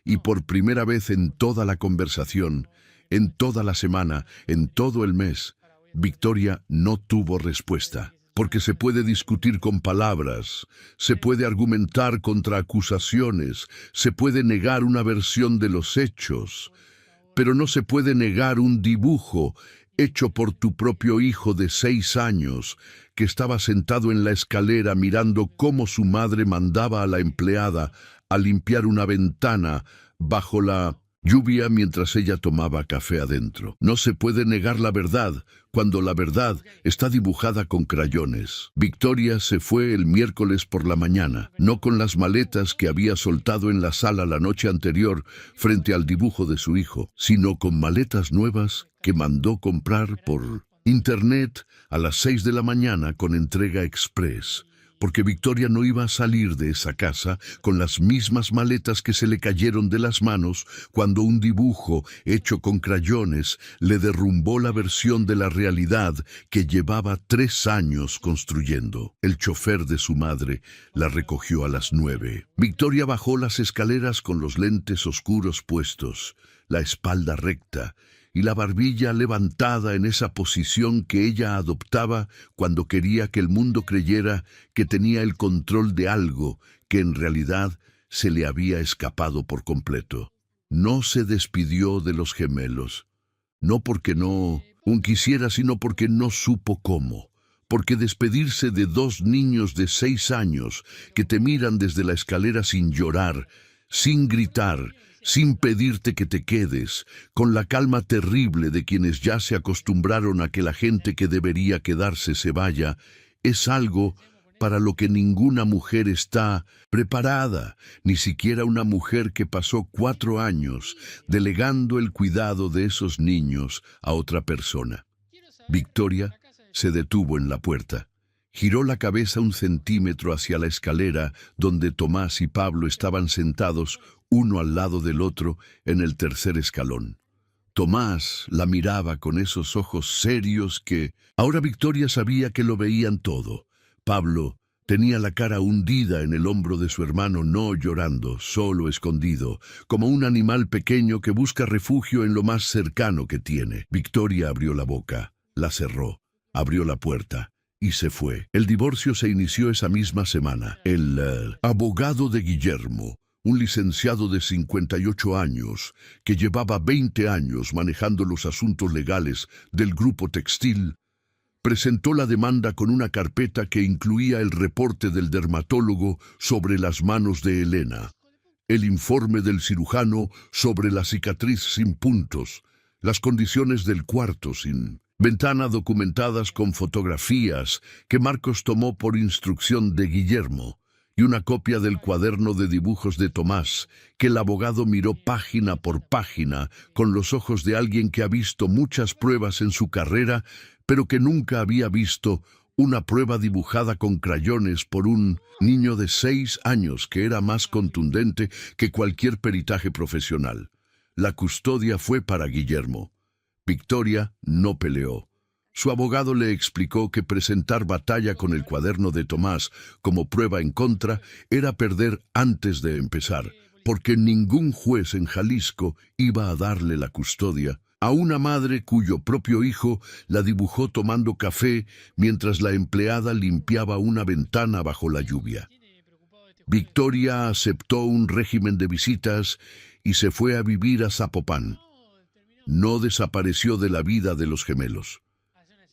Y por primera vez en toda la conversación, en toda la semana, en todo el mes, Victoria no tuvo respuesta. Porque se puede discutir con palabras, se puede argumentar contra acusaciones, se puede negar una versión de los hechos, pero no se puede negar un dibujo hecho por tu propio hijo de 6 años, que estaba sentado en la escalera mirando cómo su madre mandaba a la empleada a limpiar una ventana bajo la lluvia mientras ella tomaba café adentro. No se puede negar la verdad cuando la verdad está dibujada con crayones. Victoria se fue el miércoles por la mañana, no con las maletas que había soltado en la sala la noche anterior frente al dibujo de su hijo, sino con maletas nuevas que mandó comprar por internet a las 6 de la mañana con entrega express. Porque Victoria no iba a salir de esa casa con las mismas maletas que se le cayeron de las manos cuando un dibujo hecho con crayones le derrumbó la versión de la realidad que llevaba 3 años construyendo. El chofer de su madre la recogió a las 9. Victoria bajó las escaleras con los lentes oscuros puestos, la espalda recta y la barbilla levantada en esa posición que ella adoptaba cuando quería que el mundo creyera que tenía el control de algo que en realidad se le había escapado por completo. No se despidió de los gemelos, no porque no quisiera, sino porque no supo cómo. Porque despedirse de 2 niños de 6 años que te miran desde la escalera sin llorar, sin gritar, sin pedirte que te quedes, con la calma terrible de quienes ya se acostumbraron a que la gente que debería quedarse se vaya, es algo para lo que ninguna mujer está preparada, ni siquiera una mujer que pasó 4 años delegando el cuidado de esos niños a otra persona. Victoria se detuvo en la puerta. Giró la cabeza 1 centímetro hacia la escalera donde Tomás y Pablo estaban sentados uno al lado del otro en el tercer escalón. Tomás la miraba con esos ojos serios que ahora Victoria sabía que lo veían todo. Pablo tenía la cara hundida en el hombro de su hermano, no llorando, solo escondido, como un animal pequeño que busca refugio en lo más cercano que tiene. Victoria abrió la boca, la cerró, abrió la puerta y se fue. El divorcio se inició esa misma semana. El abogado de Guillermo, un licenciado de 58 años, que llevaba 20 años manejando los asuntos legales del grupo textil, presentó la demanda con una carpeta que incluía el reporte del dermatólogo sobre las manos de Elena, el informe del cirujano sobre la cicatriz sin puntos, las condiciones del cuarto sin ventana documentadas con fotografías que Marcos tomó por instrucción de Guillermo, y una copia del cuaderno de dibujos de Tomás, que el abogado miró página por página con los ojos de alguien que ha visto muchas pruebas en su carrera, pero que nunca había visto una prueba dibujada con crayones por un niño de 6 años que era más contundente que cualquier peritaje profesional. La custodia fue para Guillermo. Victoria no peleó. Su abogado le explicó que presentar batalla con el cuaderno de Tomás como prueba en contra era perder antes de empezar, porque ningún juez en Jalisco iba a darle la custodia a una madre cuyo propio hijo la dibujó tomando café mientras la empleada limpiaba una ventana bajo la lluvia. Victoria aceptó un régimen de visitas y se fue a vivir a Zapopan. No desapareció de la vida de los gemelos,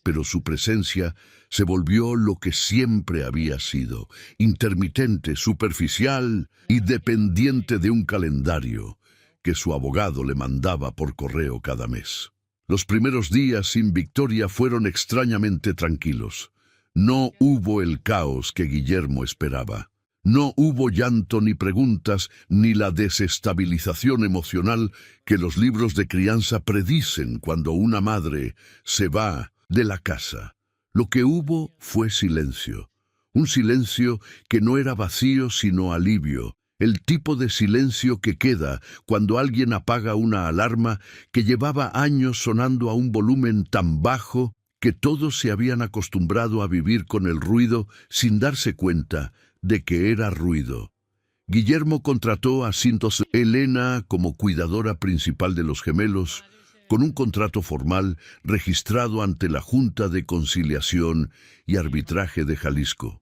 pero su presencia se volvió lo que siempre había sido, intermitente, superficial y dependiente de un calendario que su abogado le mandaba por correo cada mes. Los primeros días sin Victoria fueron extrañamente tranquilos. No hubo el caos que Guillermo esperaba. No hubo llanto ni preguntas ni la desestabilización emocional que los libros de crianza predicen cuando una madre se va de la casa. Lo que hubo fue silencio. Un silencio que no era vacío sino alivio. El tipo de silencio que queda cuando alguien apaga una alarma que llevaba años sonando a un volumen tan bajo que todos se habían acostumbrado a vivir con el ruido sin darse cuenta de que era ruido. Guillermo contrató a Cintos Elena como cuidadora principal de los gemelos, con un contrato formal registrado ante la Junta de Conciliación y Arbitraje de Jalisco.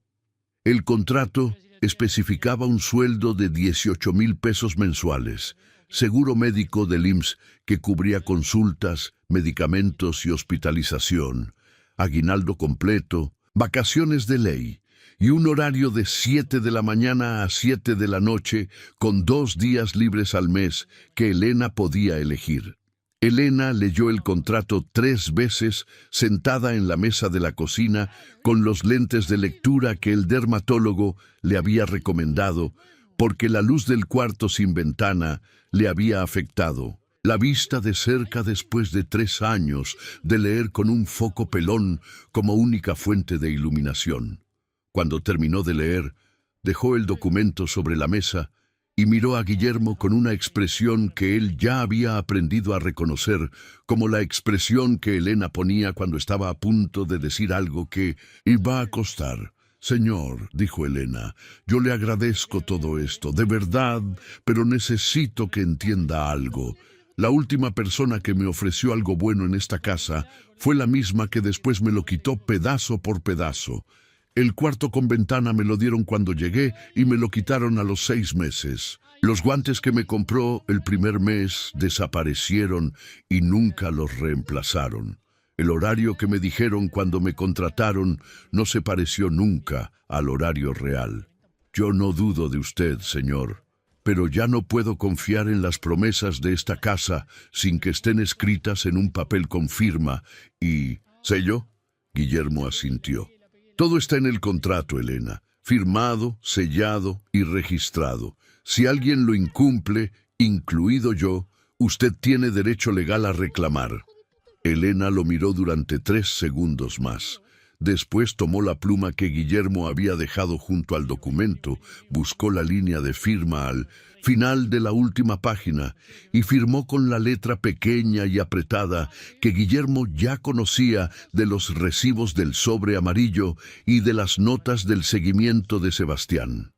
El contrato especificaba un sueldo de 18,000 pesos mensuales, seguro médico del IMSS que cubría consultas, medicamentos y hospitalización, aguinaldo completo, vacaciones de ley y un horario de 7 de la mañana a 7 de la noche, con 2 días libres al mes que Elena podía elegir. Elena leyó el contrato 3 veces sentada en la mesa de la cocina con los lentes de lectura que el dermatólogo le había recomendado, porque la luz del cuarto sin ventana le había afectado. La vista de cerca después de 3 años de leer con un foco pelón como única fuente de iluminación. Cuando terminó de leer, dejó el documento sobre la mesa y miró a Guillermo con una expresión que él ya había aprendido a reconocer, como la expresión que Elena ponía cuando estaba a punto de decir algo que iba a costar. «Señor», dijo Elena, «yo le agradezco todo esto, de verdad, pero necesito que entienda algo. La última persona que me ofreció algo bueno en esta casa fue la misma que después me lo quitó pedazo por pedazo. El cuarto con ventana me lo dieron cuando llegué y me lo quitaron a los 6 meses. Los guantes que me compró el primer mes desaparecieron y nunca los reemplazaron. El horario que me dijeron cuando me contrataron no se pareció nunca al horario real. Yo no dudo de usted, señor, pero ya no puedo confiar en las promesas de esta casa sin que estén escritas en un papel con firma y sello». Guillermo asintió. «Todo está en el contrato, Elena, firmado, sellado y registrado. Si alguien lo incumple, incluido yo, usted tiene derecho legal a reclamar». Elena lo miró durante 3 segundos más. Después tomó la pluma que Guillermo había dejado junto al documento, buscó la línea de firma al final de la última página y firmó con la letra pequeña y apretada que Guillermo ya conocía de los recibos del sobre amarillo y de las notas del seguimiento de Sebastián.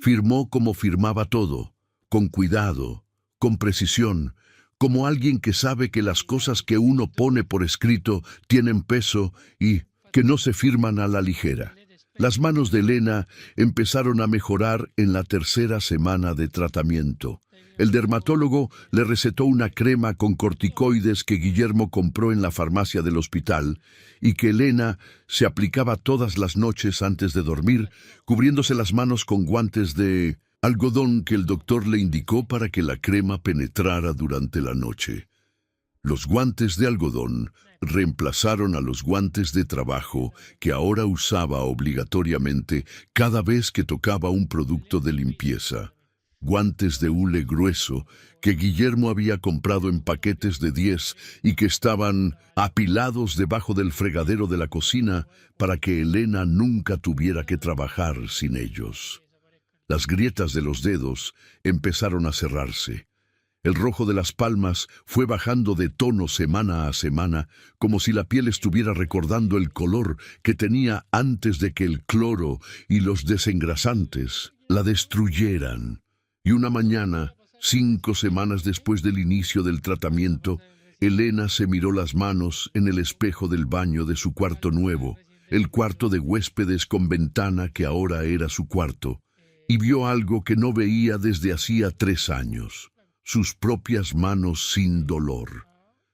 Firmó como firmaba todo, con cuidado, con precisión, como alguien que sabe que las cosas que uno pone por escrito tienen peso y que no se firman a la ligera. Las manos de Elena empezaron a mejorar en la 3ª semana de tratamiento. El dermatólogo le recetó una crema con corticoides que Guillermo compró en la farmacia del hospital y que Elena se aplicaba todas las noches antes de dormir, cubriéndose las manos con guantes de algodón que el doctor le indicó para que la crema penetrara durante la noche. Los guantes de algodón reemplazaron a los guantes de trabajo que ahora usaba obligatoriamente cada vez que tocaba un producto de limpieza. Guantes de hule grueso que Guillermo había comprado en paquetes de 10 y que estaban apilados debajo del fregadero de la cocina para que Elena nunca tuviera que trabajar sin ellos. Las grietas de los dedos empezaron a cerrarse. El rojo de las palmas fue bajando de tono semana a semana, como si la piel estuviera recordando el color que tenía antes de que el cloro y los desengrasantes la destruyeran. Y una mañana, 5 semanas después del inicio del tratamiento, Elena se miró las manos en el espejo del baño de su cuarto nuevo, el cuarto de huéspedes con ventana que ahora era su cuarto, y vio algo que no veía desde hacía 3 años. Sus propias manos sin dolor.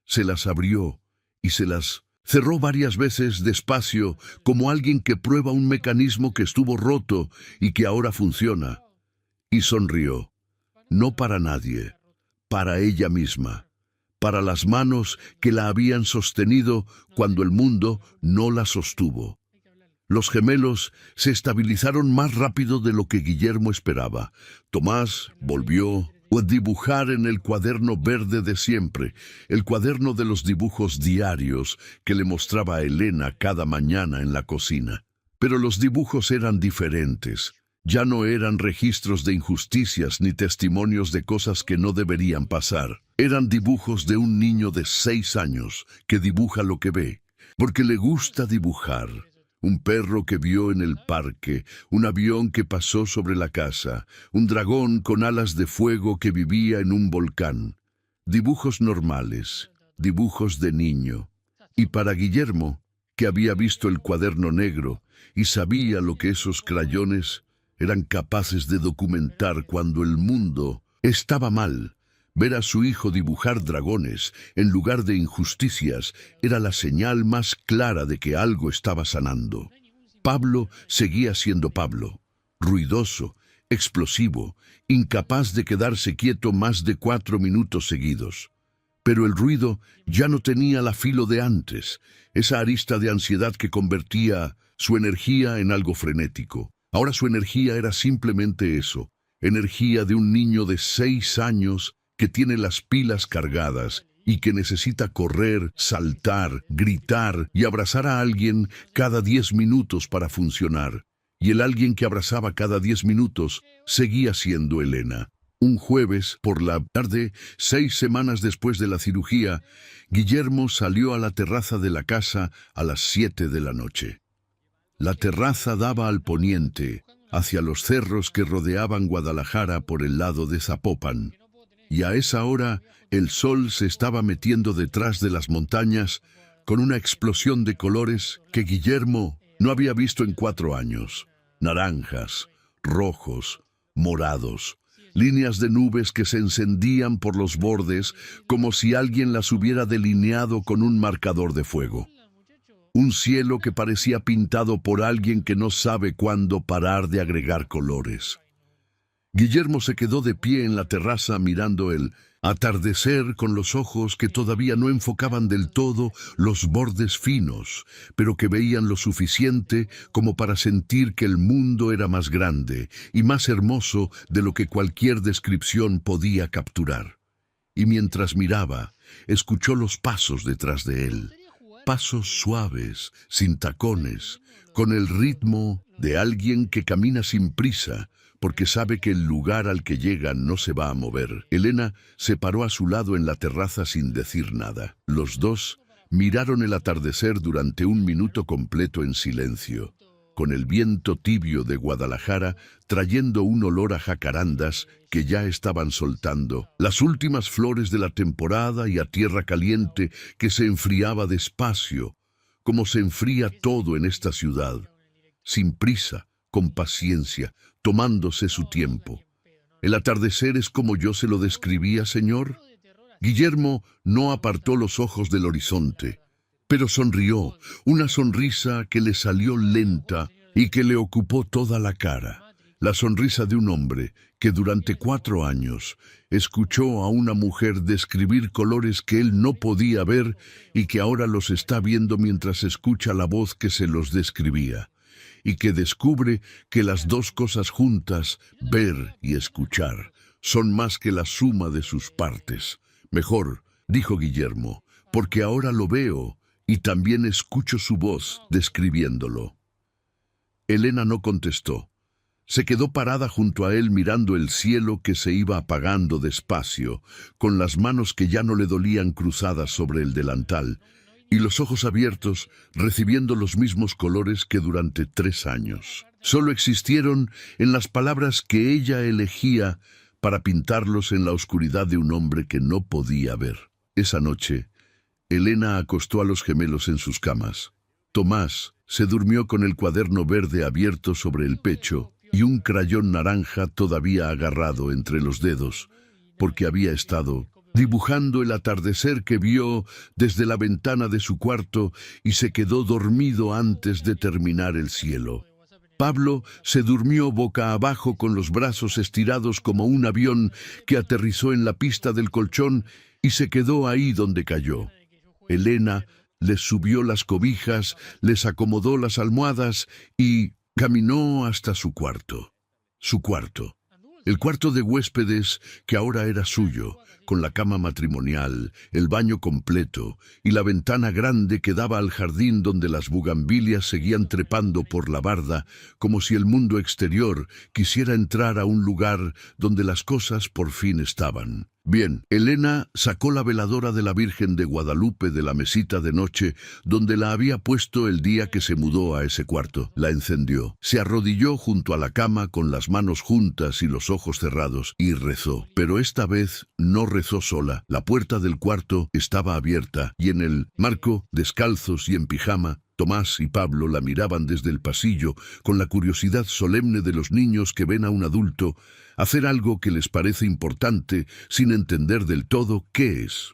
Se las abrió y se las cerró varias veces despacio, como alguien que prueba un mecanismo que estuvo roto y que ahora funciona. Y sonrió. No para nadie, para ella misma, para las manos que la habían sostenido cuando el mundo no la sostuvo. Los gemelos se estabilizaron más rápido de lo que Guillermo esperaba. Tomás volvió a dibujar en el cuaderno verde de siempre, el cuaderno de los dibujos diarios que le mostraba a Elena cada mañana en la cocina. Pero los dibujos eran diferentes. Ya no eran registros de injusticias ni testimonios de cosas que no deberían pasar. Eran dibujos de un niño de 6 años que dibuja lo que ve, porque le gusta dibujar. Un perro que vio en el parque, un avión que pasó sobre la casa, un dragón con alas de fuego que vivía en un volcán. Dibujos normales, dibujos de niño. Y para Guillermo, que había visto el cuaderno negro y sabía lo que esos crayones eran capaces de documentar cuando el mundo estaba mal, ver a su hijo dibujar dragones en lugar de injusticias era la señal más clara de que algo estaba sanando. Pablo seguía siendo Pablo, ruidoso, explosivo, incapaz de quedarse quieto más de 4 minutos seguidos. Pero el ruido ya no tenía la filo de antes, esa arista de ansiedad que convertía su energía en algo frenético. Ahora su energía era simplemente eso, energía de un niño de 6 años que tiene las pilas cargadas y que necesita correr, saltar, gritar y abrazar a alguien cada 10 minutos para funcionar. Y el alguien que abrazaba cada 10 minutos seguía siendo Elena. Un jueves, por la tarde, 6 semanas después de la cirugía, Guillermo salió a la terraza de la casa a las 7 de la noche. La terraza daba al poniente, hacia los cerros que rodeaban Guadalajara por el lado de Zapopan. Y a esa hora, el sol se estaba metiendo detrás de las montañas con una explosión de colores que Guillermo no había visto en 4 años. Naranjas, rojos, morados, líneas de nubes que se encendían por los bordes como si alguien las hubiera delineado con un marcador de fuego. Un cielo que parecía pintado por alguien que no sabe cuándo parar de agregar colores. Guillermo se quedó de pie en la terraza mirando el atardecer con los ojos que todavía no enfocaban del todo los bordes finos, pero que veían lo suficiente como para sentir que el mundo era más grande y más hermoso de lo que cualquier descripción podía capturar. Y mientras miraba, escuchó los pasos detrás de él. Pasos suaves, sin tacones, con el ritmo de alguien que camina sin prisa, porque sabe que el lugar al que llega no se va a mover. Elena se paró a su lado en la terraza sin decir nada. Los dos miraron el atardecer durante 1 minuto completo en silencio, con el viento tibio de Guadalajara trayendo un olor a jacarandas que ya estaban soltando las últimas flores de la temporada y a tierra caliente que se enfriaba despacio, como se enfría todo en esta ciudad, sin prisa, con paciencia, tomándose su tiempo. ¿El atardecer es como yo se lo describía, señor? Guillermo no apartó los ojos del horizonte, pero sonrió, una sonrisa que le salió lenta y que le ocupó toda la cara. La sonrisa de un hombre que durante 4 años escuchó a una mujer describir colores que él no podía ver y que ahora los está viendo mientras escucha la voz que se los describía. Y que descubre que las dos cosas juntas, ver y escuchar, son más que la suma de sus partes. Mejor, dijo Guillermo, porque ahora lo veo y también escucho su voz describiéndolo. Elena no contestó. Se quedó parada junto a él mirando el cielo que se iba apagando despacio, con las manos que ya no le dolían cruzadas sobre el delantal, y los ojos abiertos, recibiendo los mismos colores que durante 3 años. Solo existieron en las palabras que ella elegía para pintarlos en la oscuridad de un hombre que no podía ver. Esa noche, Elena acostó a los gemelos en sus camas. Tomás se durmió con el cuaderno verde abierto sobre el pecho y un crayón naranja todavía agarrado entre los dedos, porque había estado dibujando el atardecer que vio desde la ventana de su cuarto y se quedó dormido antes de terminar el cielo. Pablo se durmió boca abajo con los brazos estirados como un avión que aterrizó en la pista del colchón y se quedó ahí donde cayó. Elena les subió las cobijas, les acomodó las almohadas y caminó hasta su cuarto. Su cuarto. El cuarto de huéspedes que ahora era suyo, con la cama matrimonial, el baño completo y la ventana grande que daba al jardín donde las bugambilias seguían trepando por la barda, como si el mundo exterior quisiera entrar a un lugar donde las cosas por fin estaban. Bien, Elena sacó la veladora de la Virgen de Guadalupe de la mesita de noche donde la había puesto el día que se mudó a ese cuarto. La encendió. Se arrodilló junto a la cama con las manos juntas y los ojos cerrados y rezó. Pero esta vez no rezó sola. La puerta del cuarto estaba abierta y en el marco, descalzos y en pijama, Tomás y Pablo la miraban desde el pasillo con la curiosidad solemne de los niños que ven a un adulto hacer algo que les parece importante sin entender del todo qué es.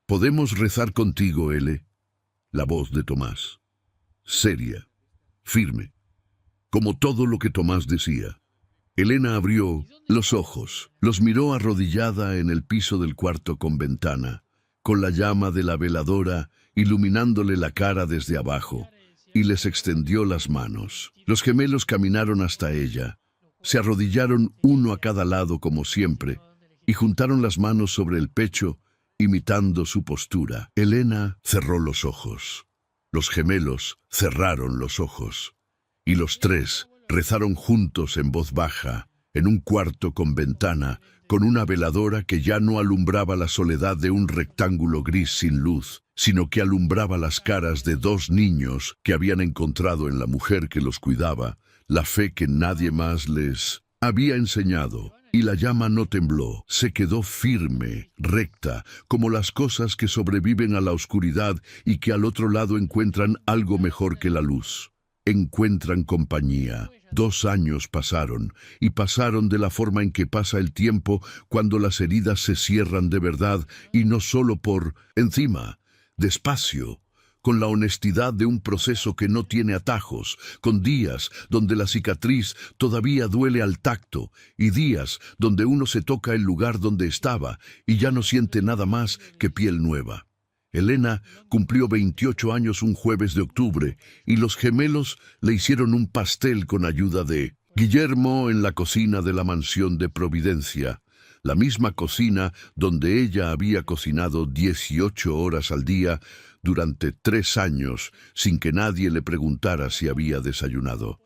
¿Podemos rezar contigo, Ele? La voz de Tomás. Seria, firme, como todo lo que Tomás decía. Elena abrió los ojos, los miró arrodillada en el piso del cuarto con ventana, con la llama de la veladora iluminándole la cara desde abajo, y les extendió las manos. Los gemelos caminaron hasta ella, se arrodillaron uno a cada lado como siempre, y juntaron las manos sobre el pecho, imitando su postura. Elena cerró los ojos. Los gemelos cerraron los ojos, y los tres rezaron juntos en voz baja, en un cuarto con ventana, con una veladora que ya no alumbraba la soledad de un rectángulo gris sin luz, sino que alumbraba las caras de dos niños que habían encontrado en la mujer que los cuidaba, la fe que nadie más les había enseñado. Y la llama no tembló, se quedó firme, recta, como las cosas que sobreviven a la oscuridad y que al otro lado encuentran algo mejor que la luz. Encuentran compañía. 2 años pasaron, y pasaron de la forma en que pasa el tiempo cuando las heridas se cierran de verdad, y no solo por encima, despacio, con la honestidad de un proceso que no tiene atajos, con días donde la cicatriz todavía duele al tacto, y días donde uno se toca el lugar donde estaba y ya no siente nada más que piel nueva. Elena cumplió 28 años un jueves de octubre, y los gemelos le hicieron un pastel con ayuda de Guillermo en la cocina de la mansión de Providencia, la misma cocina donde ella había cocinado 18 horas al día durante 3 años sin que nadie le preguntara si había desayunado.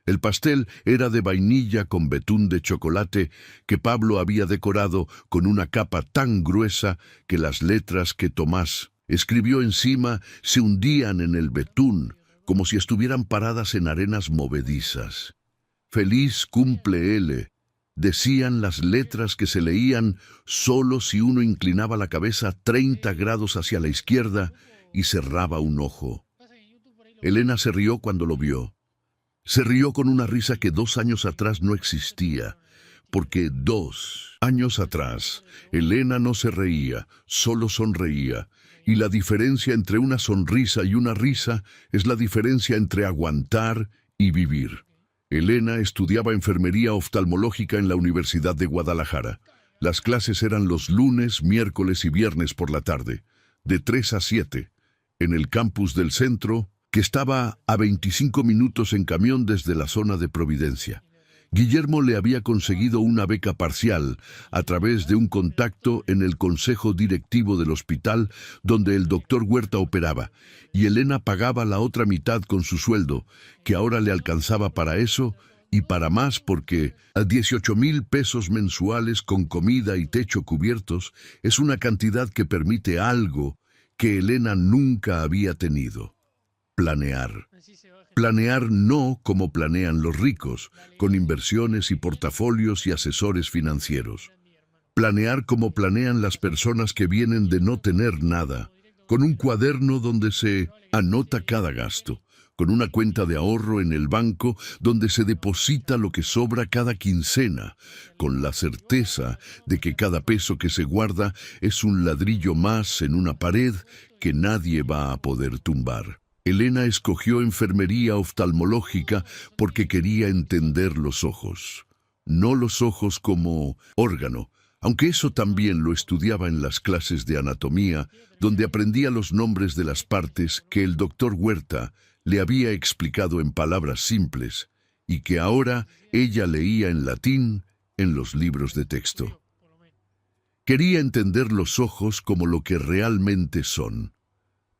El pastel era de vainilla con betún de chocolate que Pablo había decorado con una capa tan gruesa que las letras que Tomás escribió encima se hundían en el betún como si estuvieran paradas en arenas movedizas. Feliz cumple L, decían las letras que se leían solo si uno inclinaba la cabeza 30 grados hacia la izquierda y cerraba un ojo. Elena se rió cuando lo vio. Se rió con una risa que 2 años atrás no existía, porque 2 años atrás Elena no se reía, solo sonreía, y la diferencia entre una sonrisa y una risa es la diferencia entre aguantar y vivir. Elena estudiaba enfermería oftalmológica en la Universidad de Guadalajara. Las clases eran los lunes, miércoles y viernes por la tarde, de 3 a 7, en el campus del centro, que estaba a 25 minutos en camión desde la zona de Providencia. Guillermo le había conseguido una beca parcial a través de un contacto en el consejo directivo del hospital donde el doctor Huerta operaba, y Elena pagaba la otra mitad con su sueldo, que ahora le alcanzaba para eso y para más porque a 18,000 pesos mensuales con comida y techo cubiertos es una cantidad que permite algo que Elena nunca había tenido: planear. Planear no como planean los ricos, con inversiones y portafolios y asesores financieros. Planear como planean las personas que vienen de no tener nada, con un cuaderno donde se anota cada gasto, con una cuenta de ahorro en el banco donde se deposita lo que sobra cada quincena, con la certeza de que cada peso que se guarda es un ladrillo más en una pared que nadie va a poder tumbar. Elena escogió enfermería oftalmológica porque quería entender los ojos. No los ojos como órgano, aunque eso también lo estudiaba en las clases de anatomía, donde aprendía los nombres de las partes que el doctor Huerta le había explicado en palabras simples y que ahora ella leía en latín en los libros de texto. Quería entender los ojos como lo que realmente son,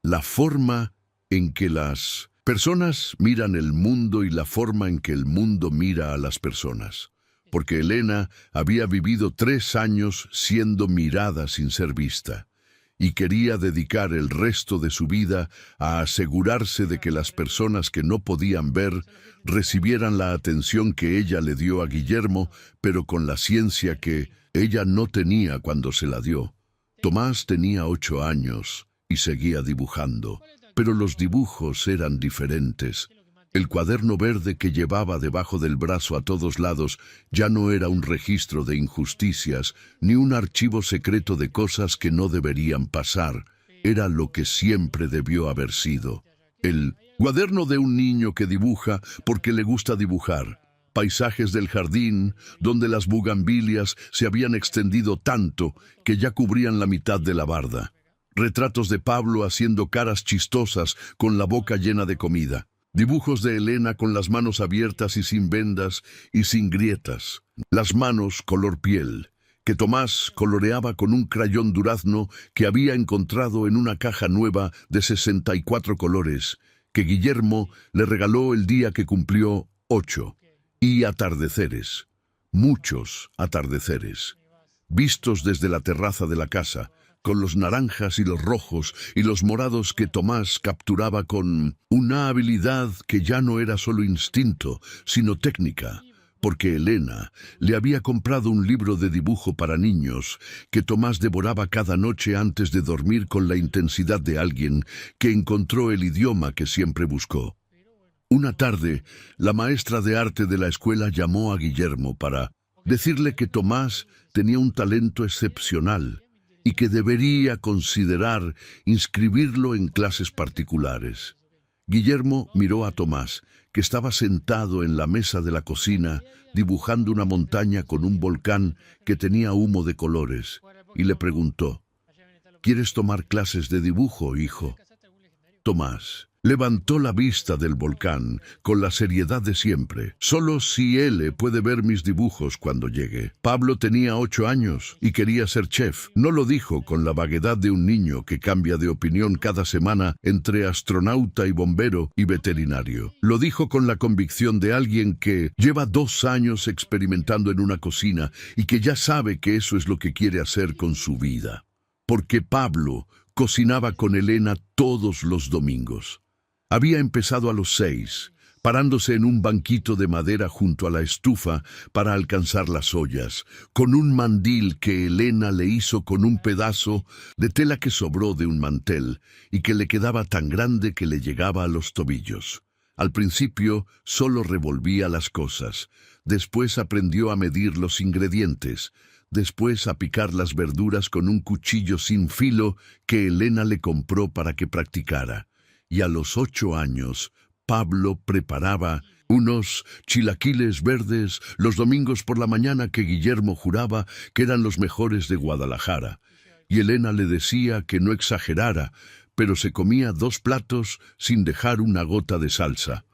la forma en que las personas miran el mundo y la forma en que el mundo mira a las personas, porque Elena había vivido 3 años siendo mirada sin ser vista, y quería dedicar el resto de su vida a asegurarse de que las personas que no podían ver recibieran la atención que ella le dio a Guillermo, pero con la ciencia que ella no tenía cuando se la dio. Tomás tenía 8 años y seguía dibujando. Pero los dibujos eran diferentes. El cuaderno verde que llevaba debajo del brazo a todos lados ya no era un registro de injusticias, ni un archivo secreto de cosas que no deberían pasar. Era lo que siempre debió haber sido: El cuaderno de un niño que dibuja porque le gusta dibujar. Paisajes del jardín, donde las bugambilias se habían extendido tanto que ya cubrían la mitad de la barda. Retratos de Pablo haciendo caras chistosas con la boca llena de comida. Dibujos de Elena con las manos abiertas y sin vendas y sin grietas. Las manos color piel, que Tomás coloreaba con un crayón durazno que había encontrado en una caja nueva de 64 colores, que Guillermo le regaló el día que cumplió 8. Y atardeceres, muchos atardeceres, vistos desde la terraza de la casa, con los naranjas y los rojos y los morados que Tomás capturaba con una habilidad que ya no era solo instinto, sino técnica, porque Elena le había comprado un libro de dibujo para niños que Tomás devoraba cada noche antes de dormir con la intensidad de alguien que encontró el idioma que siempre buscó. Una tarde, la maestra de arte de la escuela llamó a Guillermo para decirle que Tomás tenía un talento excepcional y que debería considerar inscribirlo en clases particulares. Guillermo miró a Tomás, que estaba sentado en la mesa de la cocina dibujando una montaña con un volcán que tenía humo de colores, y le preguntó: ¿Quieres tomar clases de dibujo, hijo? Tomás levantó la vista del volcán con la seriedad de siempre. Solo si él puede ver mis dibujos cuando llegue. Pablo tenía 8 años y quería ser chef. No lo dijo con la vaguedad de un niño que cambia de opinión cada semana entre astronauta y bombero y veterinario. Lo dijo con la convicción de alguien que lleva 2 años experimentando en una cocina y que ya sabe que eso es lo que quiere hacer con su vida. Porque Pablo cocinaba con Elena todos los domingos. Había empezado a los 6, parándose en un banquito de madera junto a la estufa para alcanzar las ollas, con un mandil que Elena le hizo con un pedazo de tela que sobró de un mantel y que le quedaba tan grande que le llegaba a los tobillos. Al principio solo revolvía las cosas, después aprendió a medir los ingredientes, después a picar las verduras con un cuchillo sin filo que Elena le compró para que practicara. Y a los 8 años, Pablo preparaba unos chilaquiles verdes los domingos por la mañana que Guillermo juraba que eran los mejores de Guadalajara. Y Elena le decía que no exagerara, pero se comía 2 platos sin dejar una gota de salsa.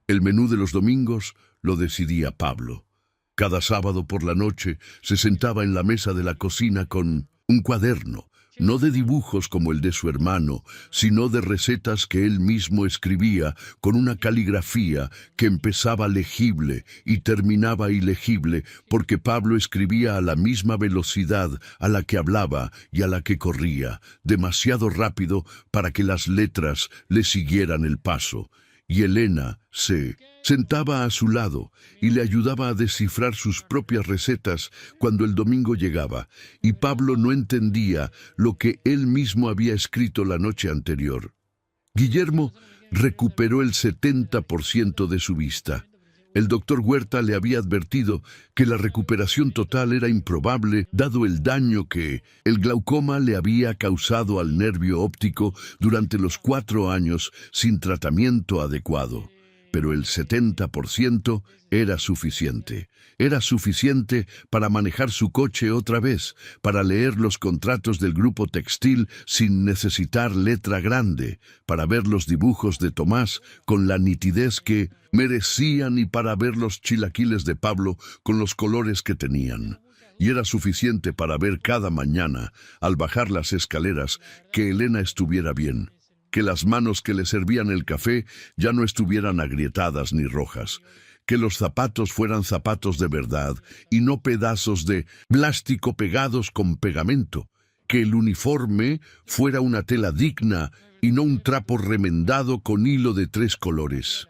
El menú de los domingos lo decidía Pablo. Cada sábado por la noche se sentaba en la mesa de la cocina con un cuaderno, no de dibujos como el de su hermano, sino de recetas que él mismo escribía con una caligrafía que empezaba legible y terminaba ilegible, porque Pablo escribía a la misma velocidad a la que hablaba y a la que corría, demasiado rápido para que las letras le siguieran el paso. Y Elena se sentaba a su lado y le ayudaba a descifrar sus propias recetas cuando el domingo llegaba, y Pablo no entendía lo que él mismo había escrito la noche anterior. Guillermo recuperó el 70% de su vista. El doctor Huerta le había advertido que la recuperación total era improbable dado el daño que el glaucoma le había causado al nervio óptico durante los 4 años sin tratamiento adecuado. Pero el 70% era suficiente. Era suficiente para manejar su coche otra vez, para leer los contratos del grupo textil sin necesitar letra grande, para ver los dibujos de Tomás con la nitidez que merecían y para ver los chilaquiles de Pablo con los colores que tenían. Y era suficiente para ver cada mañana, al bajar las escaleras, que Elena estuviera bien, que las manos que le servían el café ya no estuvieran agrietadas ni rojas, que los zapatos fueran zapatos de verdad y no pedazos de plástico pegados con pegamento, que el uniforme fuera una tela digna y no un trapo remendado con hilo de 3 colores.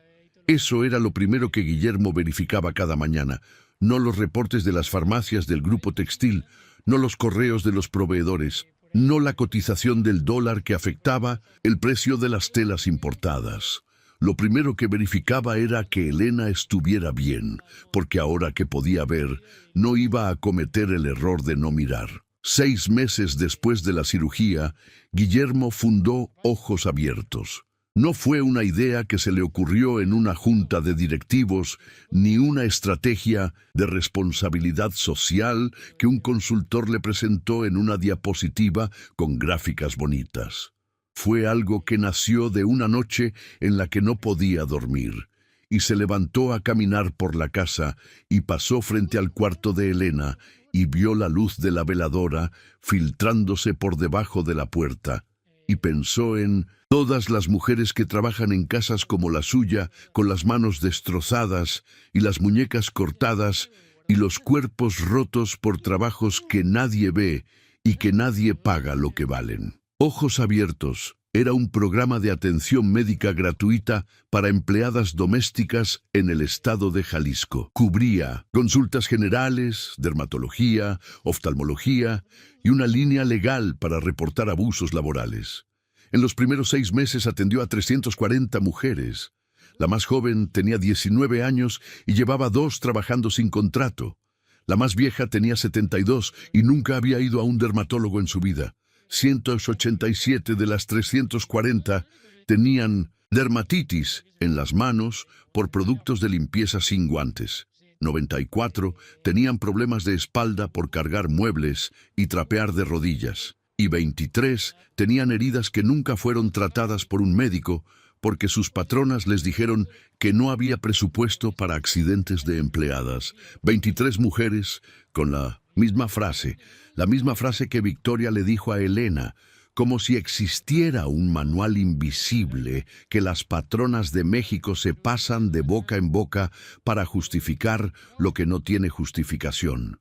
Eso era lo primero que Guillermo verificaba cada mañana, no los reportes de las farmacias del grupo textil, no los correos de los proveedores, no la cotización del dólar que afectaba el precio de las telas importadas. Lo primero que verificaba era que Elena estuviera bien, porque ahora que podía ver, no iba a cometer el error de no mirar. 6 meses después de la cirugía, Guillermo fundó Ojos Abiertos. No fue una idea que se le ocurrió en una junta de directivos, ni una estrategia de responsabilidad social que un consultor le presentó en una diapositiva con gráficas bonitas. Fue algo que nació de una noche en la que no podía dormir, y se levantó a caminar por la casa y pasó frente al cuarto de Elena y vio la luz de la veladora filtrándose por debajo de la puerta, y pensó en todas las mujeres que trabajan en casas como la suya, con las manos destrozadas y las muñecas cortadas y los cuerpos rotos por trabajos que nadie ve y que nadie paga lo que valen. Ojos Abiertos era un programa de atención médica gratuita para empleadas domésticas en el estado de Jalisco. Cubría consultas generales, dermatología, oftalmología y una línea legal para reportar abusos laborales. En los primeros 6 meses atendió a 340 mujeres. La más joven tenía 19 años y llevaba 2 trabajando sin contrato. La más vieja tenía 72 y nunca había ido a un dermatólogo en su vida. 187 de las 340 tenían dermatitis en las manos por productos de limpieza sin guantes. 94 tenían problemas de espalda por cargar muebles y trapear de rodillas. Y 23 tenían heridas que nunca fueron tratadas por un médico porque sus patronas les dijeron que no había presupuesto para accidentes de empleadas. 23 mujeres con la misma frase que Victoria le dijo a Elena, como si existiera un manual invisible que las patronas de México se pasan de boca en boca para justificar lo que no tiene justificación.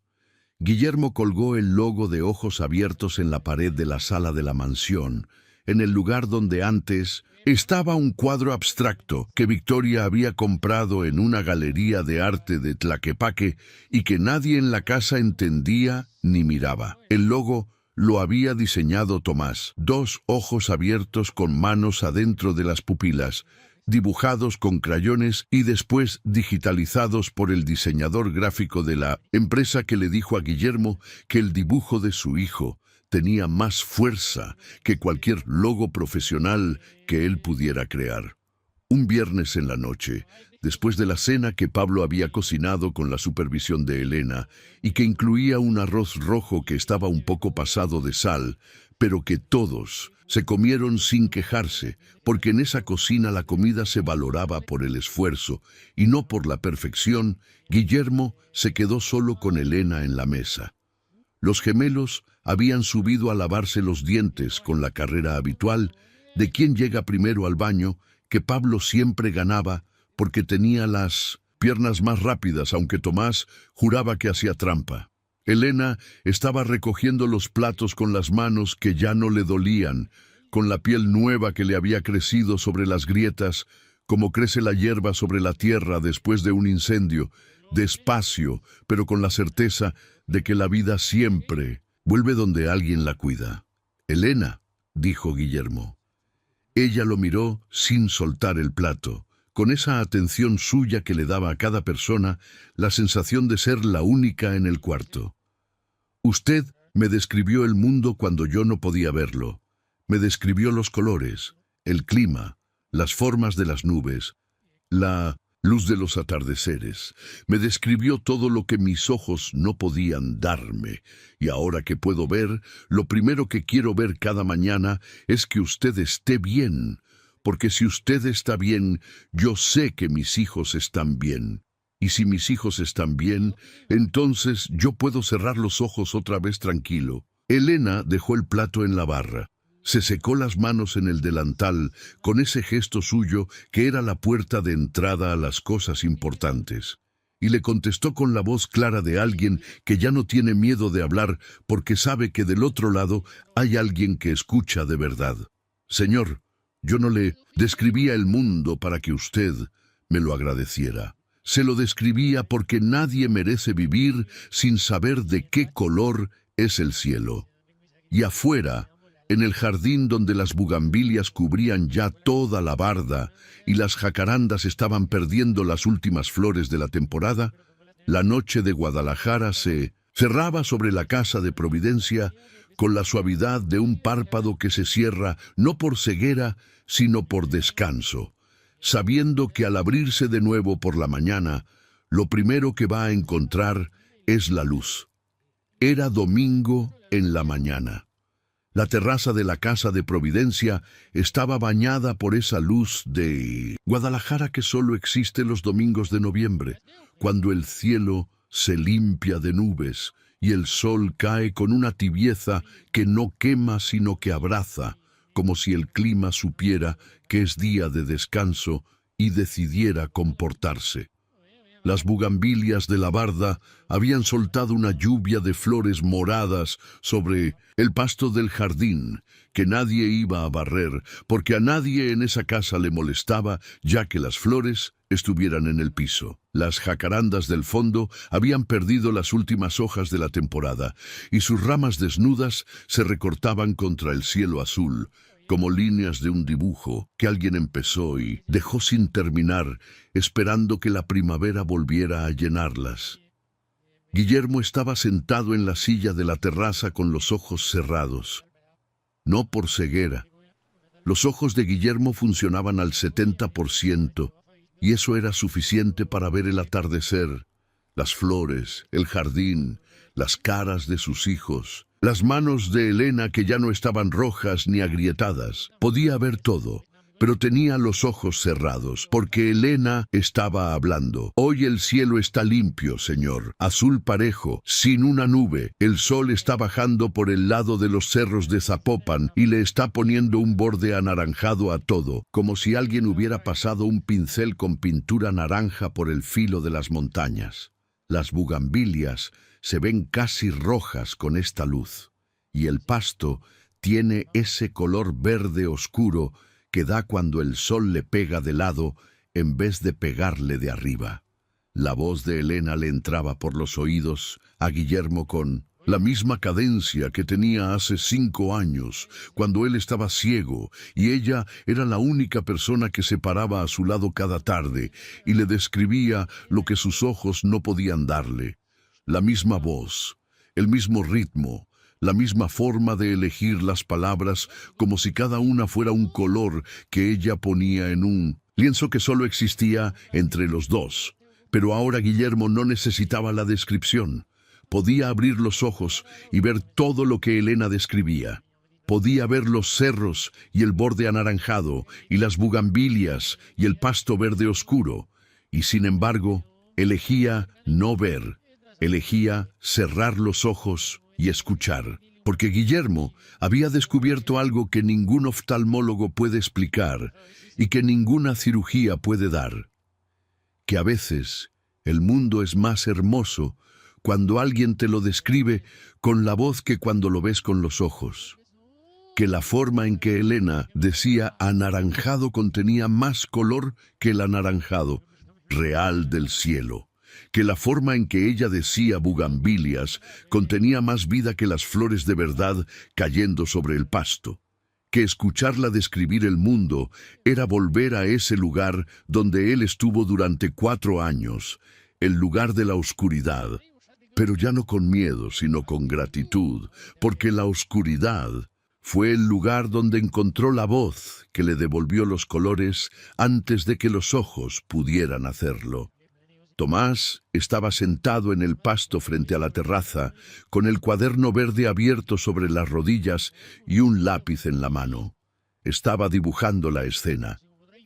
Guillermo colgó el logo de Ojos Abiertos en la pared de la sala de la mansión, en el lugar donde antes estaba un cuadro abstracto que Victoria había comprado en una galería de arte de Tlaquepaque y que nadie en la casa entendía ni miraba. El logo lo había diseñado Tomás, 2 ojos abiertos con manos adentro de las pupilas, dibujados con crayones y después digitalizados por el diseñador gráfico de la empresa que le dijo a Guillermo que el dibujo de su hijo tenía más fuerza que cualquier logo profesional que él pudiera crear. Un viernes en la noche, después de la cena que Pablo había cocinado con la supervisión de Elena y que incluía un arroz rojo que estaba un poco pasado de sal, pero que todos se comieron sin quejarse, porque en esa cocina la comida se valoraba por el esfuerzo y no por la perfección, Guillermo se quedó solo con Elena en la mesa. Los gemelos habían subido a lavarse los dientes con la carrera habitual de quién llega primero al baño, que Pablo siempre ganaba porque tenía las piernas más rápidas, aunque Tomás juraba que hacía trampa. Elena estaba recogiendo los platos con las manos que ya no le dolían, con la piel nueva que le había crecido sobre las grietas, como crece la hierba sobre la tierra después de un incendio, despacio, pero con la certeza de que la vida siempre vuelve donde alguien la cuida. «Elena», dijo Guillermo. Ella lo miró sin soltar el plato, con esa atención suya que le daba a cada persona la sensación de ser la única en el cuarto. «Usted me describió el mundo cuando yo no podía verlo. Me describió los colores, el clima, las formas de las nubes, la luz de los atardeceres. Me describió todo lo que mis ojos no podían darme. Y ahora que puedo ver, lo primero que quiero ver cada mañana es que usted esté bien. Porque si usted está bien, yo sé que mis hijos están bien. Y si mis hijos están bien, entonces yo puedo cerrar los ojos otra vez tranquilo». Elena dejó el plato en la barra. Se secó las manos en el delantal con ese gesto suyo que era la puerta de entrada a las cosas importantes. Y le contestó con la voz clara de alguien que ya no tiene miedo de hablar porque sabe que del otro lado hay alguien que escucha de verdad. «Señor, yo no le describía el mundo para que usted me lo agradeciera. Se lo describía porque nadie merece vivir sin saber de qué color es el cielo. Y afuera, en el jardín donde las bugambilias cubrían ya toda la barda y las jacarandas estaban perdiendo las últimas flores de la temporada, la noche de Guadalajara se cerraba sobre la casa de Providencia con la suavidad de un párpado que se cierra no por ceguera, sino por descanso, sabiendo que al abrirse de nuevo por la mañana, lo primero que va a encontrar es la luz. Era domingo en la mañana. La terraza de la Casa de Providencia estaba bañada por esa luz de Guadalajara que solo existe los domingos de noviembre, cuando el cielo se limpia de nubes y el sol cae con una tibieza que no quema sino que abraza, como si el clima supiera que es día de descanso y decidiera comportarse. Las bugambilias de la barda habían soltado una lluvia de flores moradas sobre el pasto del jardín, que nadie iba a barrer, porque a nadie en esa casa le molestaba, ya que las flores estuvieran en el piso. Las jacarandas del fondo habían perdido las últimas hojas de la temporada, y sus ramas desnudas se recortaban contra el cielo azul, como líneas de un dibujo que alguien empezó y dejó sin terminar, esperando que la primavera volviera a llenarlas. Guillermo estaba sentado en la silla de la terraza con los ojos cerrados. No por ceguera. Los ojos de Guillermo funcionaban al 70%, y eso era suficiente para ver el atardecer, las flores, el jardín, las caras de sus hijos, las manos de Elena que ya no estaban rojas ni agrietadas. Podía ver todo, pero tenía los ojos cerrados, porque Elena estaba hablando. Hoy el cielo está limpio, señor, azul parejo, sin una nube. El sol está bajando por el lado de los cerros de Zapopan y le está poniendo un borde anaranjado a todo, como si alguien hubiera pasado un pincel con pintura naranja por el filo de las montañas. Las bugambilias se ven casi rojas con esta luz, y el pasto tiene ese color verde oscuro que da cuando el sol le pega de lado en vez de pegarle de arriba. La voz de Elena le entraba por los oídos a Guillermo con la misma cadencia que tenía hace 5 años, cuando él estaba ciego, y ella era la única persona que se paraba a su lado cada tarde y le describía lo que sus ojos no podían darle. La misma voz, el mismo ritmo, la misma forma de elegir las palabras, como si cada una fuera un color que ella ponía en un lienzo que solo existía entre los dos. Pero ahora Guillermo no necesitaba la descripción. Podía abrir los ojos y ver todo lo que Elena describía. Podía ver los cerros y el borde anaranjado, y las bugambilias y el pasto verde oscuro. Y sin embargo, elegía no ver. Elegía cerrar los ojos y escuchar, porque Guillermo había descubierto algo que ningún oftalmólogo puede explicar y que ninguna cirugía puede dar, que a veces el mundo es más hermoso cuando alguien te lo describe con la voz que cuando lo ves con los ojos, que la forma en que Elena decía anaranjado contenía más color que el anaranjado real del cielo, que la forma en que ella decía bugambilias contenía más vida que las flores de verdad cayendo sobre el pasto, que escucharla describir el mundo era volver a ese lugar donde él estuvo durante 4 años, el lugar de la oscuridad, pero ya no con miedo, sino con gratitud, porque la oscuridad fue el lugar donde encontró la voz que le devolvió los colores antes de que los ojos pudieran hacerlo. Tomás estaba sentado en el pasto frente a la terraza, con el cuaderno verde abierto sobre las rodillas y un lápiz en la mano. Estaba dibujando la escena.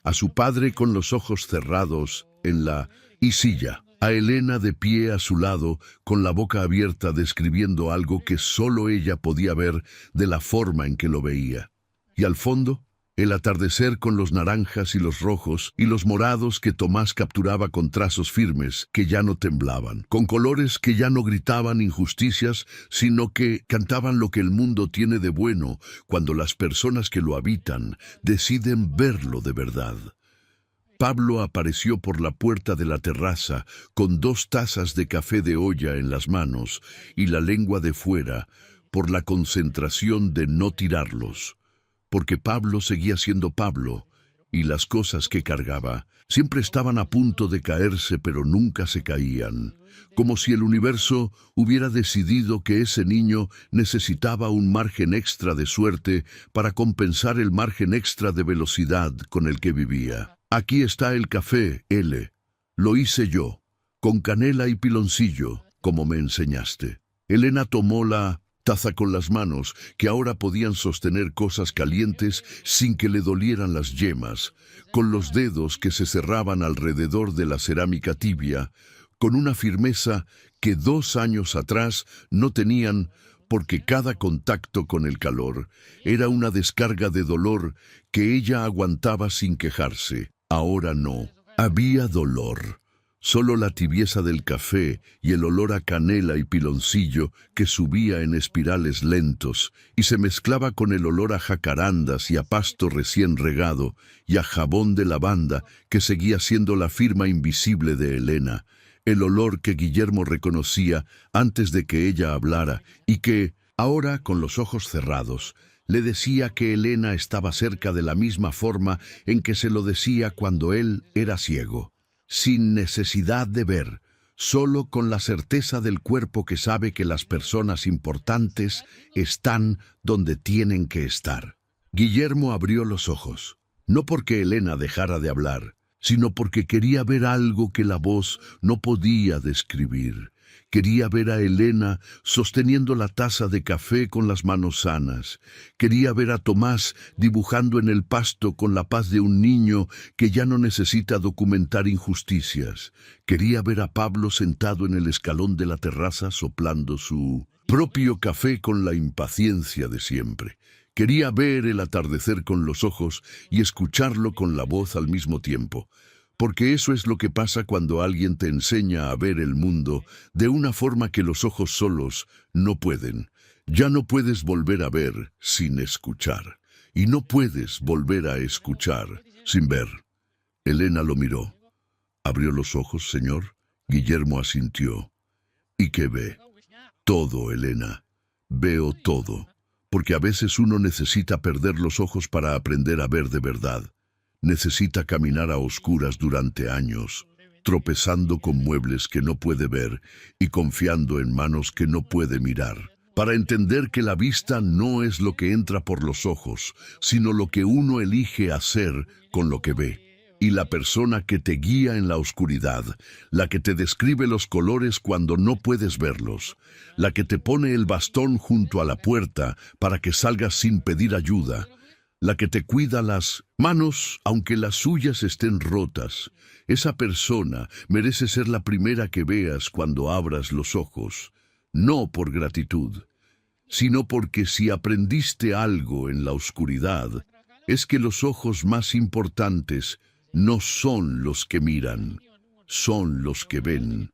A su padre con los ojos cerrados en la silla. A Elena de pie a su lado, con la boca abierta describiendo algo que solo ella podía ver de la forma en que lo veía. Y al fondo, el atardecer con los naranjas y los rojos y los morados que Tomás capturaba con trazos firmes que ya no temblaban, con colores que ya no gritaban injusticias, sino que cantaban lo que el mundo tiene de bueno cuando las personas que lo habitan deciden verlo de verdad. Pablo apareció por la puerta de la terraza con 2 tazas de café de olla en las manos y la lengua de fuera por la concentración de no tirarlos, porque Pablo seguía siendo Pablo y las cosas que cargaba siempre estaban a punto de caerse, pero nunca se caían, como si el universo hubiera decidido que ese niño necesitaba un margen extra de suerte para compensar el margen extra de velocidad con el que vivía. Aquí está el café, L. Lo hice yo, con canela y piloncillo, como me enseñaste. Elena tomó la taza con las manos, que ahora podían sostener cosas calientes sin que le dolieran las yemas, con los dedos que se cerraban alrededor de la cerámica tibia, con una firmeza que 2 años atrás no tenían, porque cada contacto con el calor era una descarga de dolor que ella aguantaba sin quejarse. Ahora no. Había dolor. Solo la tibieza del café y el olor a canela y piloncillo que subía en espirales lentos y se mezclaba con el olor a jacarandas y a pasto recién regado y a jabón de lavanda que seguía siendo la firma invisible de Elena, el olor que Guillermo reconocía antes de que ella hablara y que, ahora con los ojos cerrados, le decía que Elena estaba cerca de la misma forma en que se lo decía cuando él era ciego. Sin necesidad de ver, solo con la certeza del cuerpo que sabe que las personas importantes están donde tienen que estar. Guillermo abrió los ojos, no porque Elena dejara de hablar, sino porque quería ver algo que la voz no podía describir. Quería ver a Elena sosteniendo la taza de café con las manos sanas. Quería ver a Tomás dibujando en el pasto con la paz de un niño que ya no necesita documentar injusticias. Quería ver a Pablo sentado en el escalón de la terraza soplando su propio café con la impaciencia de siempre. Quería ver el atardecer con los ojos y escucharlo con la voz al mismo tiempo. Porque eso es lo que pasa cuando alguien te enseña a ver el mundo de una forma que los ojos solos no pueden. Ya no puedes volver a ver sin escuchar, y no puedes volver a escuchar sin ver. Elena lo miró. ¿Abrió los ojos, señor? Guillermo asintió. ¿Y qué ve? Todo, Elena. Veo todo. Porque a veces uno necesita perder los ojos para aprender a ver de verdad. Necesita caminar a oscuras durante años, tropezando con muebles que no puede ver y confiando en manos que no puede mirar, para entender que la vista no es lo que entra por los ojos, sino lo que uno elige hacer con lo que ve. Y la persona que te guía en la oscuridad, la que te describe los colores cuando no puedes verlos, la que te pone el bastón junto a la puerta para que salgas sin pedir ayuda, la que te cuida las manos aunque las suyas estén rotas. Esa persona merece ser la primera que veas cuando abras los ojos, no por gratitud, sino porque si aprendiste algo en la oscuridad, es que los ojos más importantes no son los que miran, son los que ven.